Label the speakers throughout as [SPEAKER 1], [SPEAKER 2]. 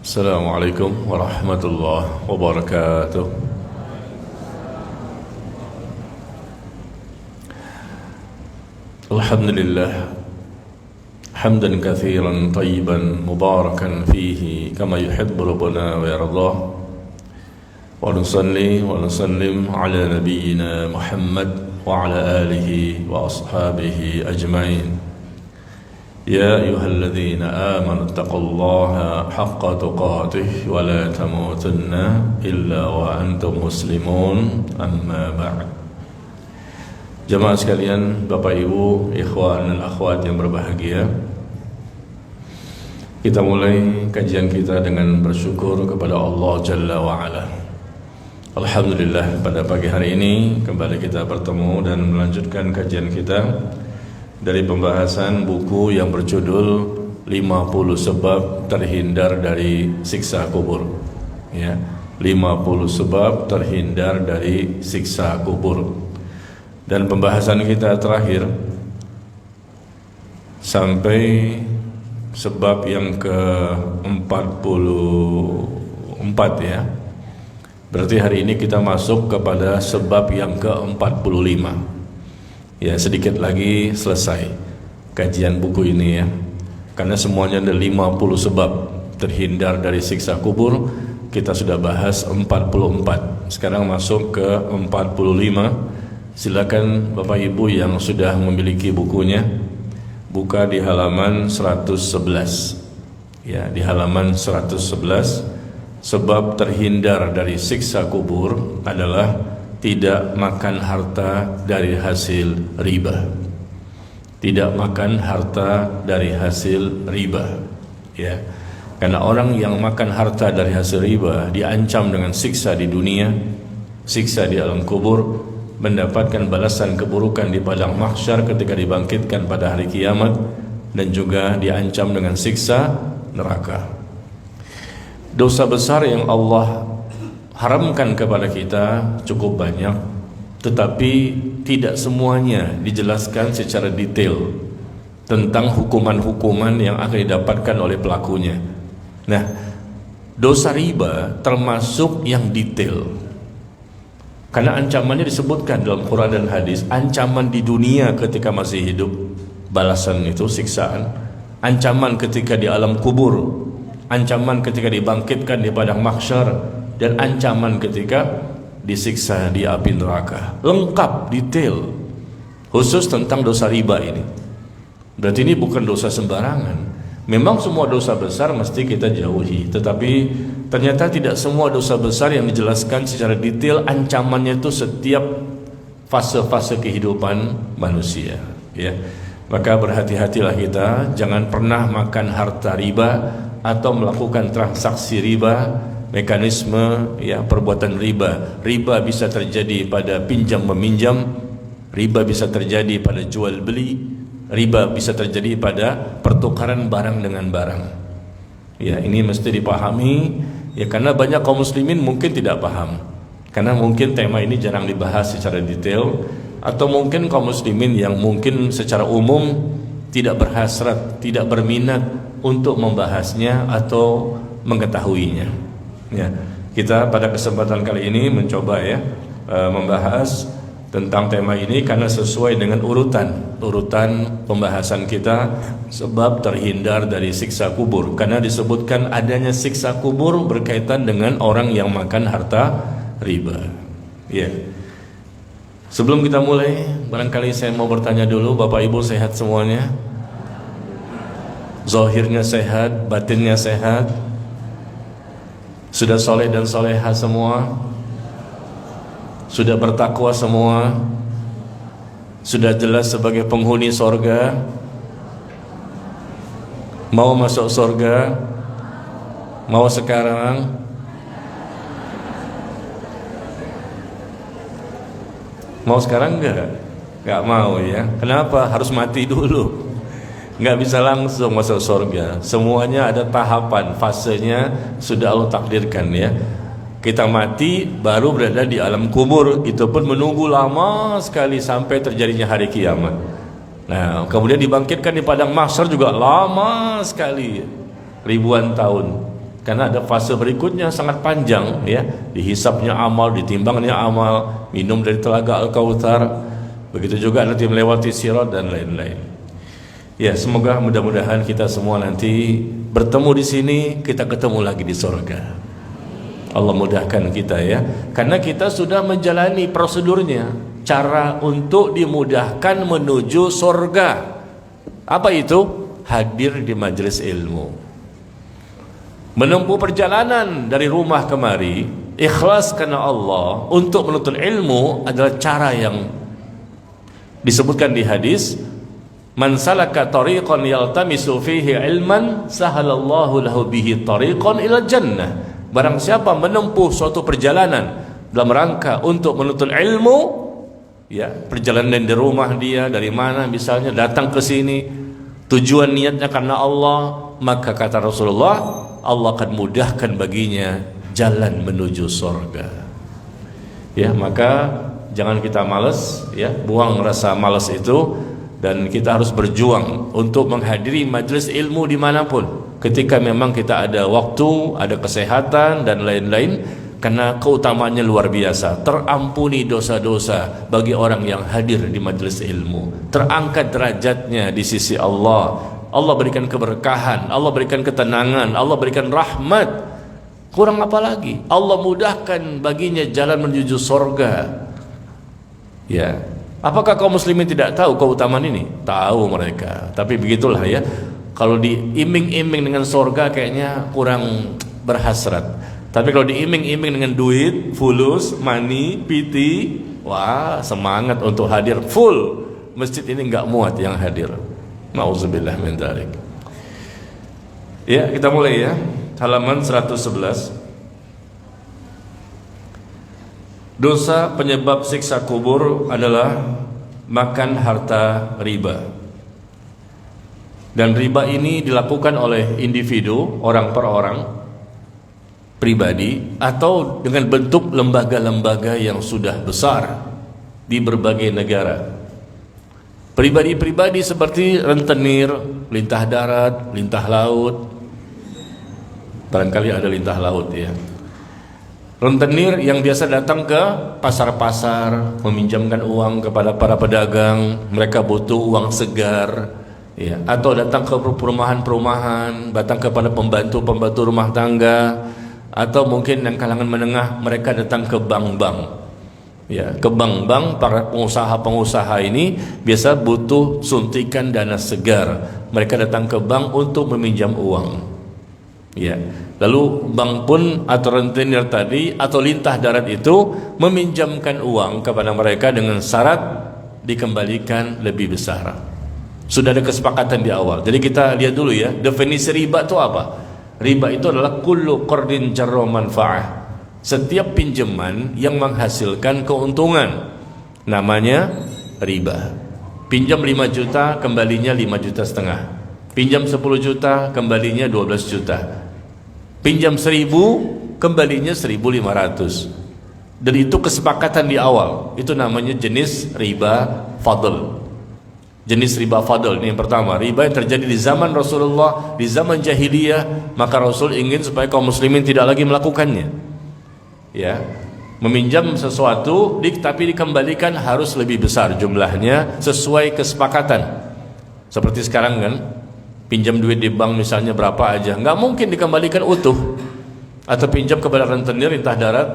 [SPEAKER 1] Assalamualaikum warahmatullahi wabarakatuh. Alhamdulillah hamdan katsiran tayyiban mubarakan fihi kama yuhibbu rabbuna wa yardah. Wa nusalli wa nusallim ala nabiyyina Muhammad wa ala alihi wa ashabihi ajma'in. يا أيها الذين آمنوا اتقوا الله حق تقاته ولا تموتن إلا وأنتم مسلمون أما بعد. Jemaah sekalian, Bapak Ibu, ikhwan dan akhwat yang berbahagia, kita mulai kajian kita dengan bersyukur kepada Allah Jalla wa'ala. Alhamdulillah, pada pagi hari ini kembali kita bertemu dan melanjutkan kajian kita dari pembahasan buku yang berjudul 50 sebab terhindar dari siksa kubur. Ya, 50 sebab terhindar dari siksa kubur. Dan pembahasan kita terakhir sampai sebab yang ke-44 ya. Berarti hari ini kita masuk kepada sebab yang ke-45. Ya, sedikit lagi selesai kajian buku ini ya. Karena semuanya ada 50 sebab terhindar dari siksa kubur. Kita sudah bahas 44. Sekarang masuk ke 45. Silakan Bapak Ibu yang sudah memiliki bukunya buka di halaman 111. Ya, di halaman 111. Sebab terhindar dari siksa kubur adalah tidak makan harta dari hasil riba. Tidak makan harta dari hasil riba. Ya. Karena orang yang makan harta dari hasil riba diancam dengan siksa di dunia, siksa di alam kubur, mendapatkan balasan keburukan di padang mahsyar ketika dibangkitkan pada hari kiamat, dan juga diancam dengan siksa neraka. Dosa besar yang Allah haramkan kepada kita cukup banyak, tetapi tidak semuanya dijelaskan secara detail tentang hukuman-hukuman yang akan didapatkan oleh pelakunya. Nah, dosa riba termasuk yang detail, karena ancamannya disebutkan dalam Quran dan hadis. Ancaman di dunia ketika masih hidup, balasan itu siksaan. Ancaman ketika di alam kubur, ancaman ketika dibangkitkan di padang mahsyar, dan ancaman ketika disiksa di api neraka. Lengkap, detail, khusus tentang dosa riba ini. Berarti ini bukan dosa sembarangan. Memang semua dosa besar mesti kita jauhi, tetapi ternyata tidak semua dosa besar yang dijelaskan secara detail ancamannya itu setiap fase-fase kehidupan manusia. Ya, maka berhati-hatilah kita, jangan pernah makan harta riba atau melakukan transaksi riba. Mekanisme ya perbuatan riba. Riba bisa terjadi pada pinjam meminjam, riba bisa terjadi pada jual beli, riba bisa terjadi pada pertukaran barang dengan barang. Ya, ini mesti dipahami ya, karena banyak kaum muslimin mungkin tidak paham. Karena mungkin tema ini jarang dibahas secara detail, atau mungkin kaum muslimin yang mungkin secara umum tidak berhasrat, tidak berminat untuk membahasnya atau mengetahuinya. Ya, kita pada kesempatan kali ini mencoba ya membahas tentang tema ini karena sesuai dengan urutan pembahasan kita, sebab terhindar dari siksa kubur. Karena disebutkan adanya siksa kubur berkaitan dengan orang yang makan harta riba. Ya. Sebelum kita mulai, barangkali saya mau bertanya dulu, Bapak Ibu sehat semuanya? Zahirnya sehat, batinnya sehat? Sudah soleh dan soleha semua? Sudah bertakwa semua? Sudah jelas sebagai penghuni sorga? Mau masuk sorga? Mau sekarang? Mau sekarang enggak? Enggak mau ya. Kenapa? Harus mati dulu. Nggak bisa langsung masuk surga. Semuanya ada tahapan, fasenya sudah Allah takdirkan ya. Kita mati baru berada di alam kubur, itu pun menunggu lama sekali sampai terjadinya hari kiamat. Nah, kemudian dibangkitkan di padang mahsyar juga lama sekali, ribuan tahun. Karena ada fase berikutnya sangat panjang ya, dihisapnya amal, ditimbangnya amal, minum dari telaga Al-Kautsar, begitu juga nanti melewati sirat dan lain-lain. Ya, semoga mudah-mudahan kita semua nanti bertemu di sini, kita ketemu lagi di surga. Allah mudahkan kita ya, karena kita sudah menjalani prosedurnya, cara untuk dimudahkan menuju surga. Apa itu? Hadir di majelis ilmu. Menempuh perjalanan dari rumah kemari ikhlas karena Allah untuk menuntut ilmu adalah cara yang disebutkan di hadis, man salaka tariqan yaltamisu fihi ilman sahalallahu lahu bihi tariqan ila jannah. Barang siapa menempuh suatu perjalanan dalam rangka untuk menuntut ilmu, ya, perjalanan dari rumah dia, dari mana misalnya datang ke sini, tujuan niatnya karena Allah, maka kata Rasulullah, Allah akan mudahkan baginya jalan menuju surga. Ya, maka jangan kita malas ya, buang rasa malas itu, dan kita harus berjuang untuk menghadiri majelis ilmu dimanapun ketika memang kita ada waktu, ada kesehatan dan lain-lain, karena keutamaannya luar biasa. Terampuni dosa-dosa bagi orang yang hadir di majelis ilmu, terangkat derajatnya di sisi Allah. Allah berikan keberkahan, Allah berikan ketenangan, Allah berikan rahmat. Kurang apa lagi? Allah mudahkan baginya jalan menuju surga. Ya, apakah kaum muslimin tidak tahu keutamaan ini? Tahu mereka, tapi begitulah ya. Kalau diiming-iming dengan surga kayaknya kurang berhasrat. Tapi kalau diiming-iming dengan duit, fulus, money, piti, wah, semangat untuk hadir full. Masjid ini nggak muat yang hadir. Nauzubillah min dzalik. Ya, kita mulai ya. Halaman 111. Dosa penyebab siksa kubur adalah makan harta riba. Dan riba ini dilakukan oleh individu, orang per orang, pribadi, atau dengan bentuk lembaga-lembaga yang sudah besar di berbagai negara. Pribadi-pribadi seperti rentenir, lintah darat, lintah laut. Barangkali ada lintah laut ya. Rentenir yang biasa datang ke pasar-pasar, meminjamkan uang kepada para pedagang, mereka butuh uang segar ya, atau datang ke perumahan-perumahan, datang kepada pembantu-pembantu rumah tangga, atau mungkin yang kalangan menengah, mereka datang ke bank-bank. Ya, ke bank-bank, para pengusaha-pengusaha ini biasa butuh suntikan dana segar. Mereka datang ke bank untuk meminjam uang. Ya, lalu bank pun atau rentenir tadi atau lintah darat itu meminjamkan uang kepada mereka dengan syarat dikembalikan lebih besar. Sudah ada kesepakatan di awal. Jadi kita lihat dulu ya, definisi riba itu apa? Riba itu adalah kullu qardin jarra manfa'ah. Setiap pinjaman yang menghasilkan keuntungan namanya riba. Pinjam 5 juta, kembalinya 5,5 juta. Pinjam 10 juta, kembalinya 12 juta. Pinjam 1.000, kembalinya 1.500. Dan itu kesepakatan di awal. Itu namanya jenis riba fadl. Jenis riba fadl ini yang pertama, riba yang terjadi di zaman Rasulullah, di zaman jahiliyah, maka Rasul ingin supaya kaum muslimin tidak lagi melakukannya. Ya, meminjam sesuatu tapi dikembalikan harus lebih besar jumlahnya sesuai kesepakatan. Seperti sekarang kan, pinjam duit di bank misalnya berapa aja, nggak mungkin dikembalikan utuh. Atau pinjam kepada rentenir lintah darat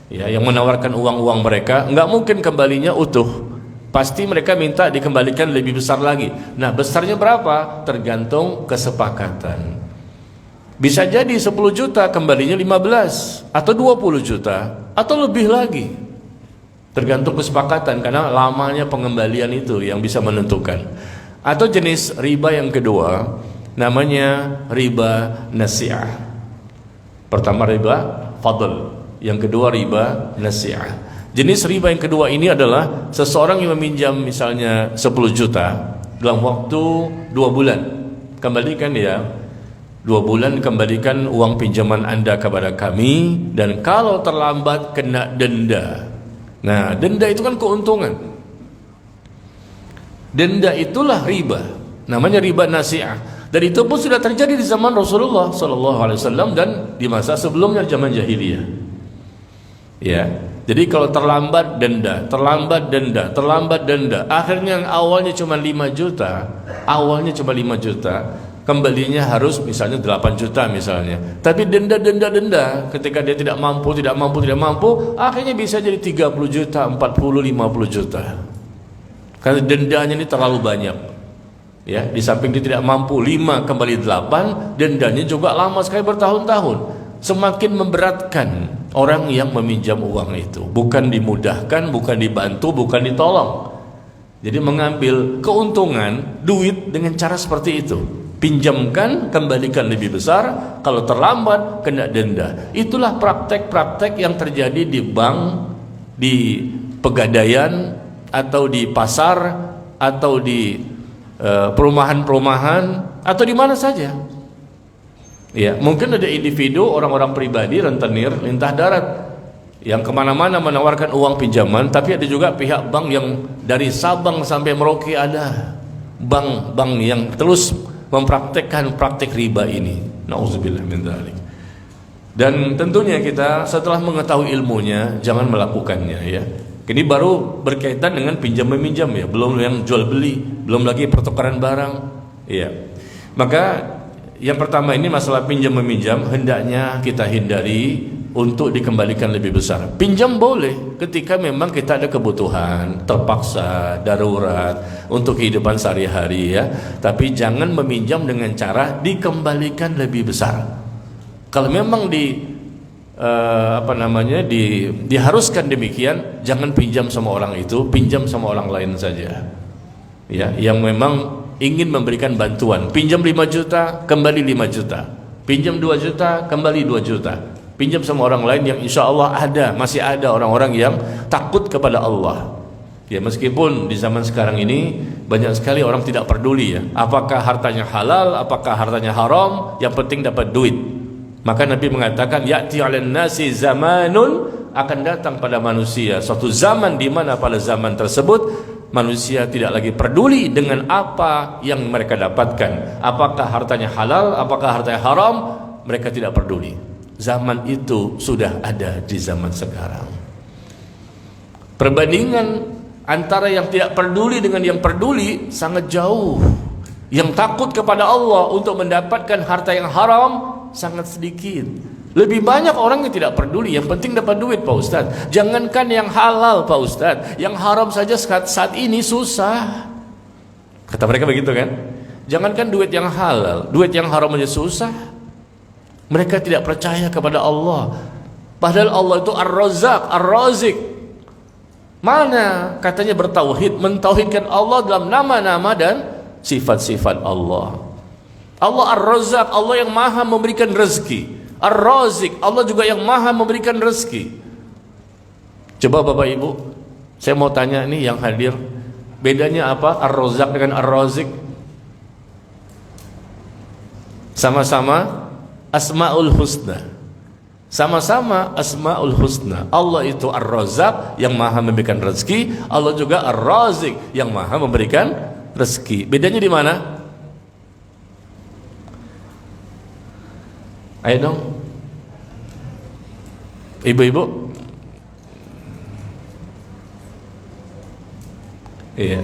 [SPEAKER 1] ya, yang menawarkan uang-uang mereka, nggak mungkin kembalinya utuh. Pasti mereka minta dikembalikan lebih besar lagi. Nah, besarnya berapa? Tergantung kesepakatan. Bisa jadi 10 juta kembalinya 15 atau 20 juta atau lebih lagi. Tergantung kesepakatan, karena lamanya pengembalian itu yang bisa menentukan. Atau jenis riba yang kedua namanya riba nasi'ah. Pertama riba fadl, yang kedua riba nasi'ah. Jenis riba yang kedua ini adalah seseorang yang meminjam misalnya 10 juta dalam waktu 2 bulan. Kembalikan ya, 2 bulan kembalikan uang pinjaman Anda kepada kami, dan kalau terlambat kena denda. Nah, denda itu kan keuntungan. Denda itulah riba, namanya riba nasi'ah. Dan itu pun sudah terjadi di zaman Rasulullah SAW dan di masa sebelumnya zaman jahiliyah. Ya, jadi kalau terlambat denda, terlambat denda, terlambat denda, akhirnya yang awalnya cuma 5 juta, kembalinya harus misalnya 8 juta misalnya. Tapi denda, ketika dia tidak mampu, akhirnya bisa jadi 30 juta, 40, 50 juta. Karena dendanya ini terlalu banyak. Ya, di samping dia tidak mampu 5 kembali 8, dendanya juga lama sekali bertahun-tahun. Semakin memberatkan orang yang meminjam uang itu. Bukan dimudahkan, bukan dibantu, bukan ditolong. Jadi mengambil keuntungan duit dengan cara seperti itu. Pinjamkan, kembalikan lebih besar. Kalau terlambat, kena denda. Itulah praktek-praktek yang terjadi di bank, di pegadaian, atau di pasar, atau di perumahan-perumahan, atau di mana saja. Ya, mungkin ada individu, orang-orang pribadi, rentenir, lintah darat yang kemana-mana menawarkan uang pinjaman, tapi ada juga pihak bank yang dari Sabang sampai Merauke ada bank-bank yang terus mempraktekkan praktek riba ini. Nauzubillah min dzalik. Dan tentunya kita setelah mengetahui ilmunya jangan melakukannya ya. Ini baru berkaitan dengan pinjam meminjam ya, belum yang jual beli, belum lagi pertukaran barang. Ya. Maka yang pertama ini masalah pinjam meminjam hendaknya kita hindari untuk dikembalikan lebih besar. Pinjam boleh ketika memang kita ada kebutuhan, terpaksa, darurat untuk kehidupan sehari-hari ya. Tapi jangan meminjam dengan cara dikembalikan lebih besar. Kalau memang diharuskan demikian, jangan pinjam sama orang itu, pinjam sama orang lain saja. Ya, yang memang ingin memberikan bantuan. Pinjam 5 juta, kembali 5 juta. Pinjam 2 juta, kembali 2 juta. Pinjam sama orang lain yang insya Allah masih ada orang-orang yang takut kepada Allah. Ya, meskipun di zaman sekarang ini banyak sekali orang tidak peduli ya, apakah hartanya halal, apakah hartanya haram, yang penting dapat duit. Maka Nabi mengatakan ya'ti 'alan nasi zamanun, akan datang pada manusia suatu zaman di mana pada zaman tersebut manusia tidak lagi peduli dengan apa yang mereka dapatkan, apakah hartanya halal, apakah hartanya haram, mereka tidak peduli. Zaman itu sudah ada di zaman sekarang. Perbandingan antara yang tidak peduli dengan yang peduli sangat jauh. Yang takut kepada Allah untuk mendapatkan harta yang haram sangat sedikit. Lebih banyak orang yang tidak peduli, yang penting dapat duit Pak Ustadz. Jangankan yang halal Pak Ustadz, yang haram saja saat ini susah. Kata mereka begitu kan? Jangankan duit yang halal, duit yang haram aja susah. Mereka tidak percaya kepada Allah. Padahal Allah itu Ar-Razzaq, Ar-Razik. Mana katanya bertauhid, mentauhidkan Allah dalam nama-nama dan sifat-sifat Allah. Allah Ar-Razzaq, Allah yang maha memberikan rezeki. Ar-Razik, Allah juga yang maha memberikan rezeki. Coba Bapak Ibu, saya mau tanya nih yang hadir, bedanya apa Ar-Razzaq dengan Ar-Razik? Sama-sama Asmaul Husna. Sama-sama Asmaul Husna. Allah itu Ar-Razzaq yang maha memberikan rezeki, Allah juga Ar-Razik yang maha memberikan rezeki. Bedanya di mana? Ayo dong, ibu-ibu. Iya,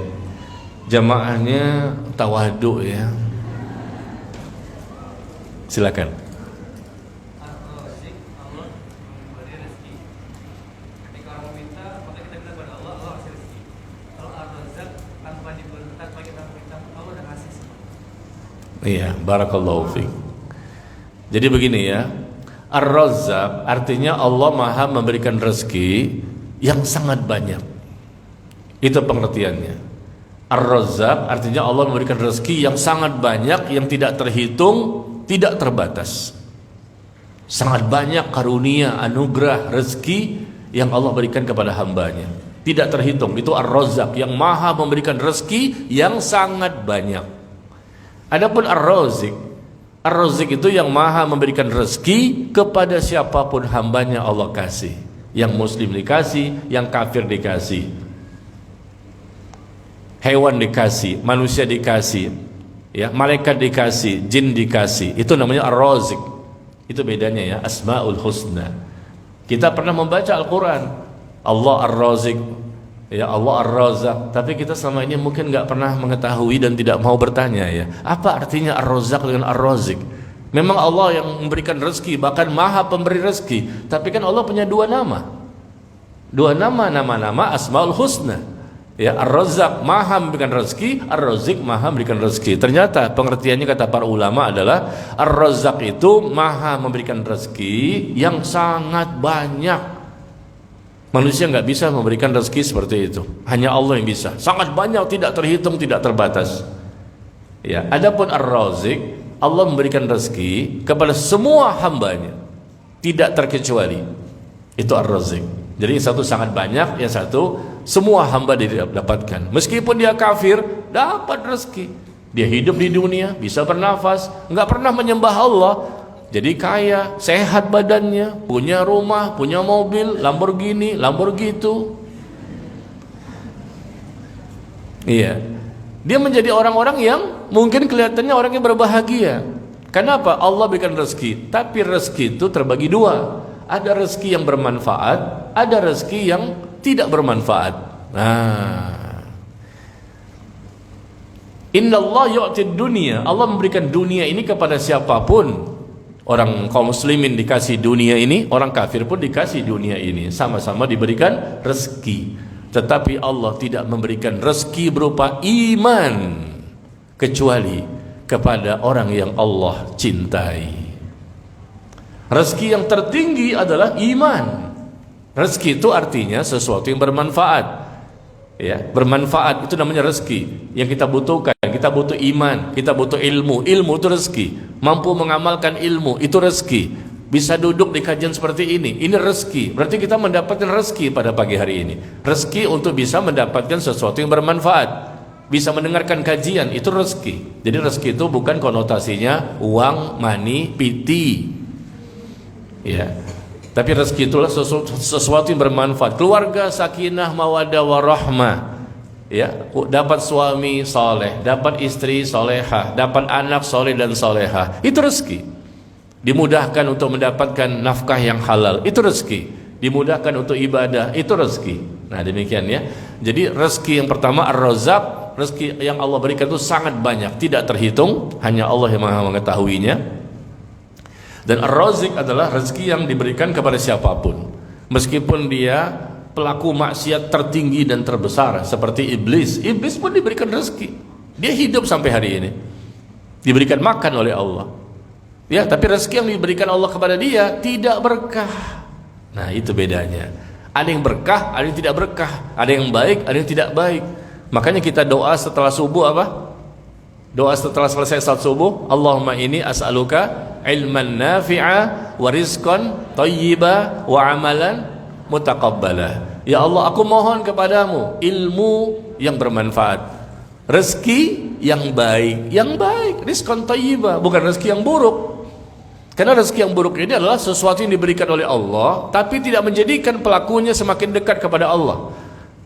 [SPEAKER 1] jamaahnya tawadhu ya. Silakan. Iya, barakallahu fiik. Jadi begini ya, Ar-Razzaq artinya Allah maha memberikan rezeki yang sangat banyak. Itu pengertiannya. Ar-Razzaq artinya Allah memberikan rezeki yang sangat banyak, yang tidak terhitung, tidak terbatas. Sangat banyak karunia, anugerah, rezeki yang Allah berikan kepada hambanya, tidak terhitung. Itu Ar-Razzaq yang maha memberikan rezeki yang sangat banyak. Adapun Ar-Razik, Ar-Razik itu yang maha memberikan rezeki kepada siapapun hambanya Allah kasih. Yang muslim dikasih, yang kafir dikasih, hewan dikasih, manusia dikasih, ya, malaikat dikasih, jin dikasih. Itu namanya Ar-Razik. Itu bedanya ya, Asmaul Husna. Kita pernah membaca Al-Quran, Allah Ar-Razik, ya Allah Ar-Razak, tapi kita selama ini mungkin nggak pernah mengetahui dan tidak mau bertanya ya, apa artinya Ar-Razak dengan Ar-Razik. Memang Allah yang memberikan rezeki, bahkan maha pemberi rezeki, tapi kan Allah punya dua nama, nama-nama Asmaul Husna. Ya, Ar-Razzaq maha memberikan rezeki, Ar-Razik maha memberikan rezeki. Ternyata pengertiannya kata para ulama adalah Ar-Razzaq itu maha memberikan rezeki yang sangat banyak. Manusia nggak bisa memberikan rezeki seperti itu, hanya Allah yang bisa. Sangat banyak, tidak terhitung, tidak terbatas. Ya, adapun Ar-Razik, Allah memberikan rezeki kepada semua hambanya, tidak terkecuali. Itu Ar-Razik. Jadi yang satu sangat banyak, yang satu semua hamba didapatkan. Meskipun dia kafir, dapat rezeki. Dia hidup di dunia, bisa bernafas, nggak pernah menyembah Allah. Jadi kaya, sehat badannya, punya rumah, punya mobil, Lamborghini, Lamborghini. Iya. Dia menjadi orang-orang yang mungkin kelihatannya orang yang berbahagia. Kenapa? Allah berikan rezeki, tapi rezeki itu terbagi dua. Ada rezeki yang bermanfaat, ada rezeki yang tidak bermanfaat. Nah, Innallah yu'tid dunia, Allah memberikan dunia ini kepada siapapun. Orang kaum muslimin dikasih dunia ini, orang kafir pun dikasih dunia ini, sama-sama diberikan rezeki. Tetapi Allah tidak memberikan rezeki berupa iman kecuali kepada orang yang Allah cintai. Rezeki yang tertinggi adalah iman. Rezeki itu artinya sesuatu yang bermanfaat. Ya, bermanfaat itu namanya rezeki yang kita butuhkan. Kita butuh iman, kita butuh ilmu. Ilmu itu rezeki. Mampu mengamalkan ilmu itu rezeki. Bisa duduk di kajian seperti ini rezeki. Berarti kita mendapatkan rezeki pada pagi hari ini. Rezeki untuk bisa mendapatkan sesuatu yang bermanfaat. Bisa mendengarkan kajian itu rezeki. Jadi rezeki itu bukan konotasinya uang, money, piti. Ya, tapi rezeki itulah sesuatu yang bermanfaat. Keluarga sakinah mawaddah warahmah. Ya, dapat suami soleh, dapat istri solehah, dapat anak soleh dan solehah. Itu rezeki. Dimudahkan untuk mendapatkan nafkah yang halal. Itu rezeki. Dimudahkan untuk ibadah. Itu rezeki. Nah, demikian ya. Jadi rezeki yang pertama Ar-Razzaq, rezeki yang Allah berikan itu sangat banyak, tidak terhitung. Hanya Allah yang maha mengetahuinya. Dan Ar-Razik adalah rezeki yang diberikan kepada siapapun, meskipun dia pelaku maksiat tertinggi dan terbesar seperti iblis. Iblis pun diberikan rezeki, dia hidup sampai hari ini, diberikan makan oleh Allah. Ya, tapi rezeki yang diberikan Allah kepada dia tidak berkah. Nah, itu bedanya. Ada yang berkah, ada yang tidak berkah, ada yang baik, ada yang tidak baik. Makanya kita doa setelah subuh apa? Doa setelah selesai salat subuh, Allahumma inni as'aluka ilman nafi'a wa rizqan thayyiba wa amalan mutaqabbala. Ya Allah, aku mohon kepadamu ilmu yang bermanfaat, rezeki yang baik, rizqan thayyiba, bukan rezeki yang buruk. Karena rezeki yang buruk ini adalah sesuatu yang diberikan oleh Allah tapi tidak menjadikan pelakunya semakin dekat kepada Allah.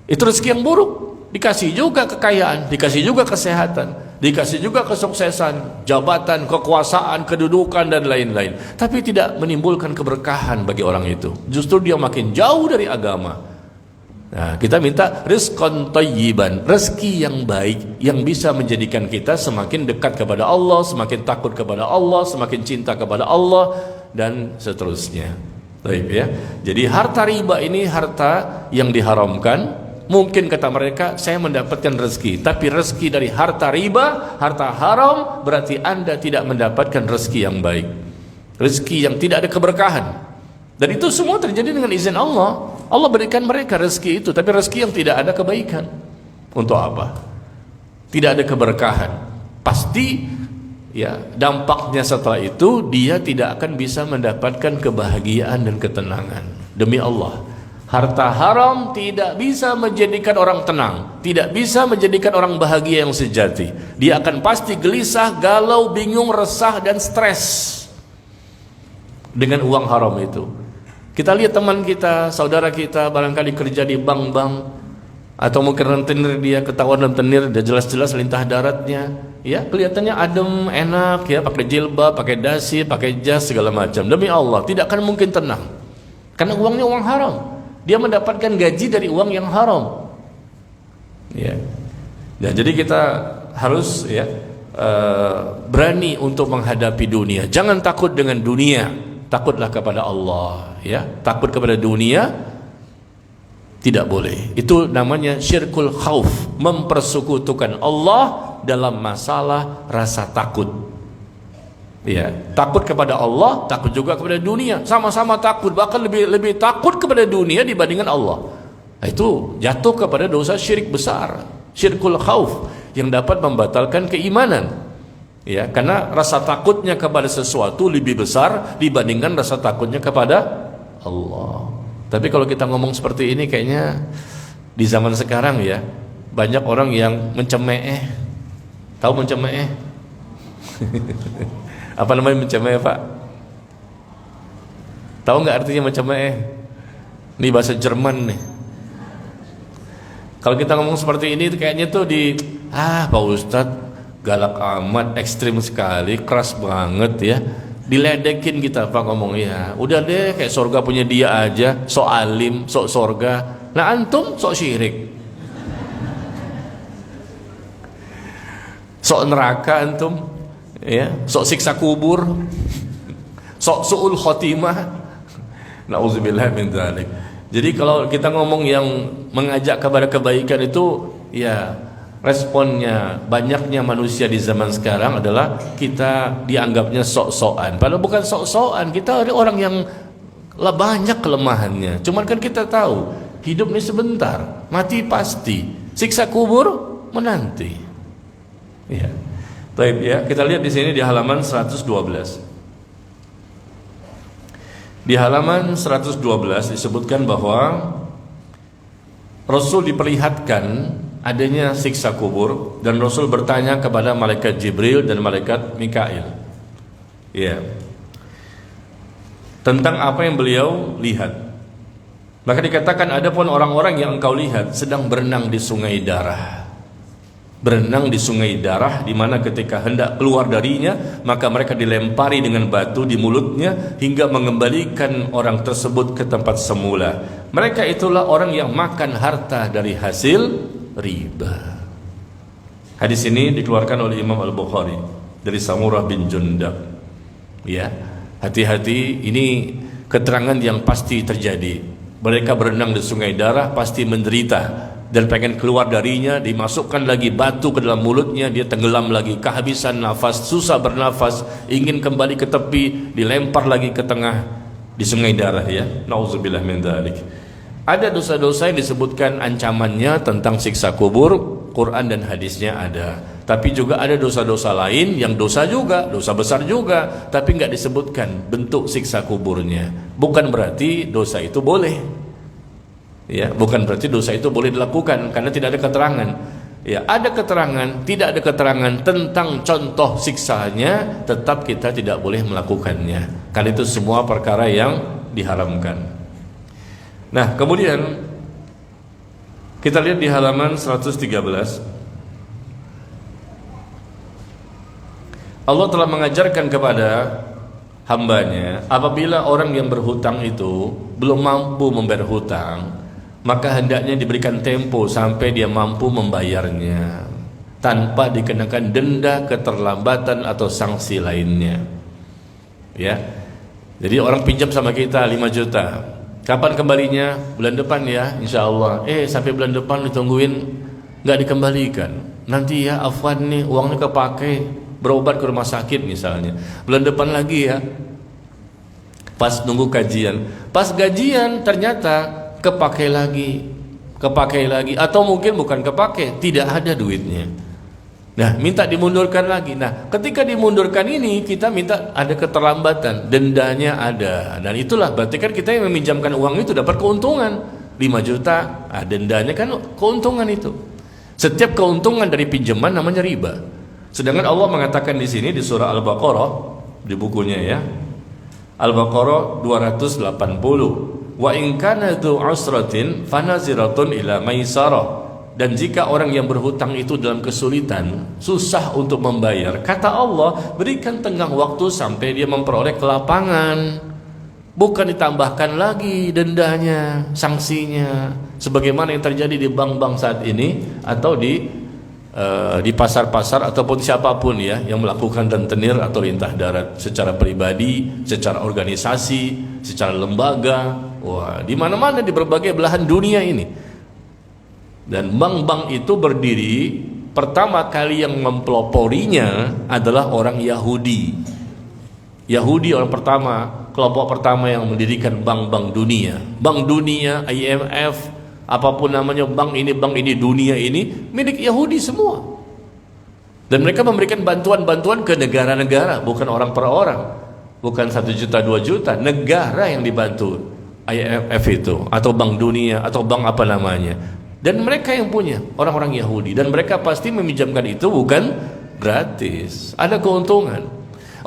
[SPEAKER 1] Itu rezeki yang buruk. Dikasih juga kekayaan, dikasih juga kesehatan, dikasih juga kesuksesan, jabatan, kekuasaan, kedudukan dan lain-lain, tapi tidak menimbulkan keberkahan bagi orang itu. Justru dia makin jauh dari agama. Nah, kita minta rizqan thayyiban, rezeki yang baik yang bisa menjadikan kita semakin dekat kepada Allah, semakin takut kepada Allah, semakin cinta kepada Allah dan seterusnya. Baik ya. Jadi harta riba ini harta yang diharamkan. Mungkin kata mereka, saya mendapatkan rezeki, tapi rezeki dari harta riba, harta haram, berarti Anda tidak mendapatkan rezeki yang baik, rezeki yang tidak ada keberkahan. Dan itu semua terjadi dengan izin Allah. Allah berikan mereka rezeki itu, tapi rezeki yang tidak ada kebaikan. Untuk apa? Tidak ada keberkahan. Pasti ya, dampaknya setelah itu dia tidak akan bisa mendapatkan kebahagiaan dan ketenangan. Demi Allah, harta haram tidak bisa menjadikan orang tenang, tidak bisa menjadikan orang bahagia yang sejati. Dia akan pasti gelisah, galau, bingung, resah, dan stres dengan uang haram itu. Kita lihat teman kita, saudara kita barangkali kerja di bank-bank, atau mungkin rentenir, dia ketahuan rentenir, dia jelas-jelas lintah daratnya, ya kelihatannya adem, enak ya, pakai jilbab, pakai dasi, pakai jas segala macam. Demi Allah tidak akan mungkin tenang. Karena uangnya uang haram. Dia mendapatkan gaji dari uang yang haram. Ya. Dan jadi kita harus ya berani untuk menghadapi dunia. Jangan takut dengan dunia, takutlah kepada Allah ya. Takut kepada dunia tidak boleh. Itu namanya syirkul khauf, mempersekutukan Allah dalam masalah rasa takut. Ya, takut kepada Allah, takut juga kepada dunia. Sama-sama takut, bahkan lebih takut kepada dunia dibandingkan Allah. Nah, itu jatuh kepada dosa syirik besar, syirkul khauf, yang dapat membatalkan keimanan. Ya, karena rasa takutnya kepada sesuatu lebih besar dibandingkan rasa takutnya kepada Allah. Tapi kalau kita ngomong seperti ini kayaknya di zaman sekarang ya, banyak orang yang mencemeeh. Tahu mencemeeh? Apa namanya mencemeeh, Pak? Tahu nggak artinya mencemeeh? Ini bahasa Jerman nih. Kalau kita ngomong seperti ini kayaknya tuh Pak Ustadz galak amat, ekstrim sekali, keras banget ya. Diledekin kita Pak ngomong ya. Udah deh kayak surga punya dia aja, sok alim, sok surga. Nah antum sok syirik. Sok neraka antum, ya, sok siksa kubur, sok su'ul khotimah. Nauzubillah min dzalik. Jadi kalau kita ngomong yang mengajak kepada kebaikan itu, ya responnya banyaknya manusia di zaman sekarang adalah kita dianggapnya sok-sokan. Padahal bukan sok-sokan, kita ada orang yang banyak kelemahannya. Cuman kan kita tahu hidup ini sebentar, mati pasti, siksa kubur menanti. Ya. Baik ya, kita lihat di sini di halaman 112. Di halaman 112 disebutkan bahwa Rasul diperlihatkan adanya siksa kubur dan Rasul bertanya kepada malaikat Jibril dan malaikat Mikail. Ya. Tentang apa yang beliau lihat. Maka dikatakan adapun orang-orang yang engkau lihat sedang berenang di sungai darah. Berenang di sungai darah, di mana ketika hendak keluar darinya maka mereka dilempari dengan batu di mulutnya hingga mengembalikan orang tersebut ke tempat semula. Mereka itulah orang yang makan harta dari hasil riba. Hadis ini dikeluarkan oleh Imam Al-Bukhari dari Samurah bin Jundab. Ya, hati-hati, ini keterangan yang pasti terjadi. Mereka berenang di sungai darah pasti menderita. Dan pengen keluar darinya, dimasukkan lagi batu ke dalam mulutnya, dia tenggelam lagi, kehabisan nafas, susah bernafas, ingin kembali ke tepi, dilempar lagi ke tengah di sungai darah ya. Nauzubillah min dzalik. Ada dosa-dosa yang disebutkan ancamannya tentang siksa kubur, Quran dan hadisnya ada. Tapi juga ada dosa-dosa lain yang dosa juga, dosa besar juga, tapi nggak disebutkan bentuk siksa kuburnya. Bukan berarti dosa itu boleh. Ya, bukan berarti dosa itu boleh dilakukan karena tidak ada keterangan. Ya, ada keterangan, tidak ada keterangan tentang contoh siksanya, tetap kita tidak boleh melakukannya. Karena itu semua perkara yang diharamkan. Nah, kemudian kita lihat di halaman 113. Allah telah mengajarkan kepada hambanya, apabila orang yang berhutang itu belum mampu membayar hutang, maka hendaknya diberikan tempo sampai dia mampu membayarnya tanpa dikenakan denda, keterlambatan atau sanksi lainnya. Ya. Jadi orang pinjam sama kita 5 juta. Kapan kembalinya? Bulan depan ya, insyaallah. Sampai bulan depan ditungguin nggak dikembalikan. Nanti ya, afwan nih, uangnya kepake berobat ke rumah sakit misalnya. Bulan depan lagi ya. Pas nunggu kajian. Pas gajian ternyata kepakai lagi, atau mungkin bukan kepakai, tidak ada duitnya. Nah, minta dimundurkan lagi. Nah, ketika dimundurkan ini kita minta ada keterlambatan, dendanya ada. Dan itulah berarti kan kita yang meminjamkan uang itu dapat keuntungan 5 juta, dendanya kan keuntungan itu. Setiap keuntungan dari pinjaman namanya riba. Sedangkan Allah mengatakan di sini di surah Al-Baqarah, di bukunya ya, Al-Baqarah 280. Wa in kana dzu usratin fanaziratun ila maisarah. Dan jika orang yang berhutang itu dalam kesulitan, susah untuk membayar, kata Allah, berikan tenggang waktu sampai dia memperoleh kelapangan. Bukan ditambahkan lagi dendanya, sanksinya, sebagaimana yang terjadi di bank-bank saat ini atau di pasar-pasar ataupun siapapun ya yang melakukan rentenir atau lintah darat secara pribadi, secara organisasi, secara lembaga, wah di mana-mana di berbagai belahan dunia ini. Dan bank-bank itu berdiri, pertama kali yang mempeloporinya adalah orang Yahudi. Yahudi orang pertama, kelompok pertama yang mendirikan bank-bank dunia. Bank dunia, IMF, apapun namanya, bank ini dunia ini milik Yahudi semua. Dan mereka memberikan bantuan-bantuan ke negara-negara, bukan orang per orang, bukan 1 juta 2 juta, negara yang dibantu IMF itu atau bank dunia atau bank apa namanya. Dan mereka yang punya, orang-orang Yahudi, dan mereka pasti meminjamkan itu bukan gratis, ada keuntungan.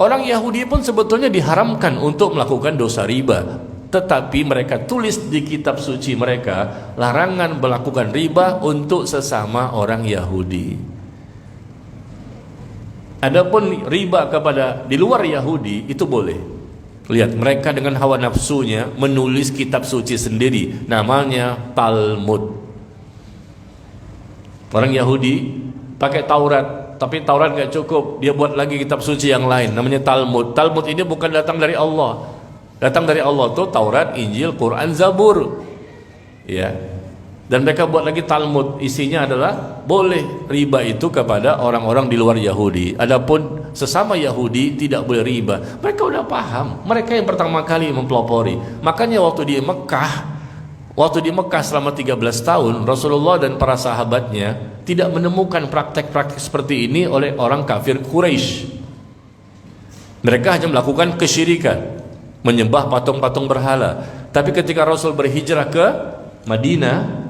[SPEAKER 1] Orang Yahudi pun sebetulnya diharamkan untuk melakukan dosa riba, tetapi mereka tulis di kitab suci mereka larangan melakukan riba untuk sesama orang Yahudi. Adapun riba kepada di luar Yahudi itu boleh. Lihat, mereka dengan hawa nafsunya menulis kitab suci sendiri, namanya Talmud. Orang Yahudi pakai Taurat, tapi Taurat nggak cukup, dia buat lagi kitab suci yang lain, namanya Talmud. Talmud ini bukan datang dari Allah, datang dari Allah tuh Taurat, Injil, Quran, Zabur, ya. Dan mereka buat lagi Talmud, isinya adalah boleh riba itu kepada orang-orang di luar Yahudi. Adapun sesama Yahudi tidak boleh riba. Mereka udah paham, mereka yang pertama kali mempelopori. Makanya waktu di Mekah selama 13 tahun Rasulullah dan para sahabatnya tidak menemukan praktek-praktek seperti ini oleh orang kafir Quraisy. Mereka hanya melakukan kesyirikan, menyembah patung-patung berhala. Tapi ketika Rasul berhijrah ke Madinah,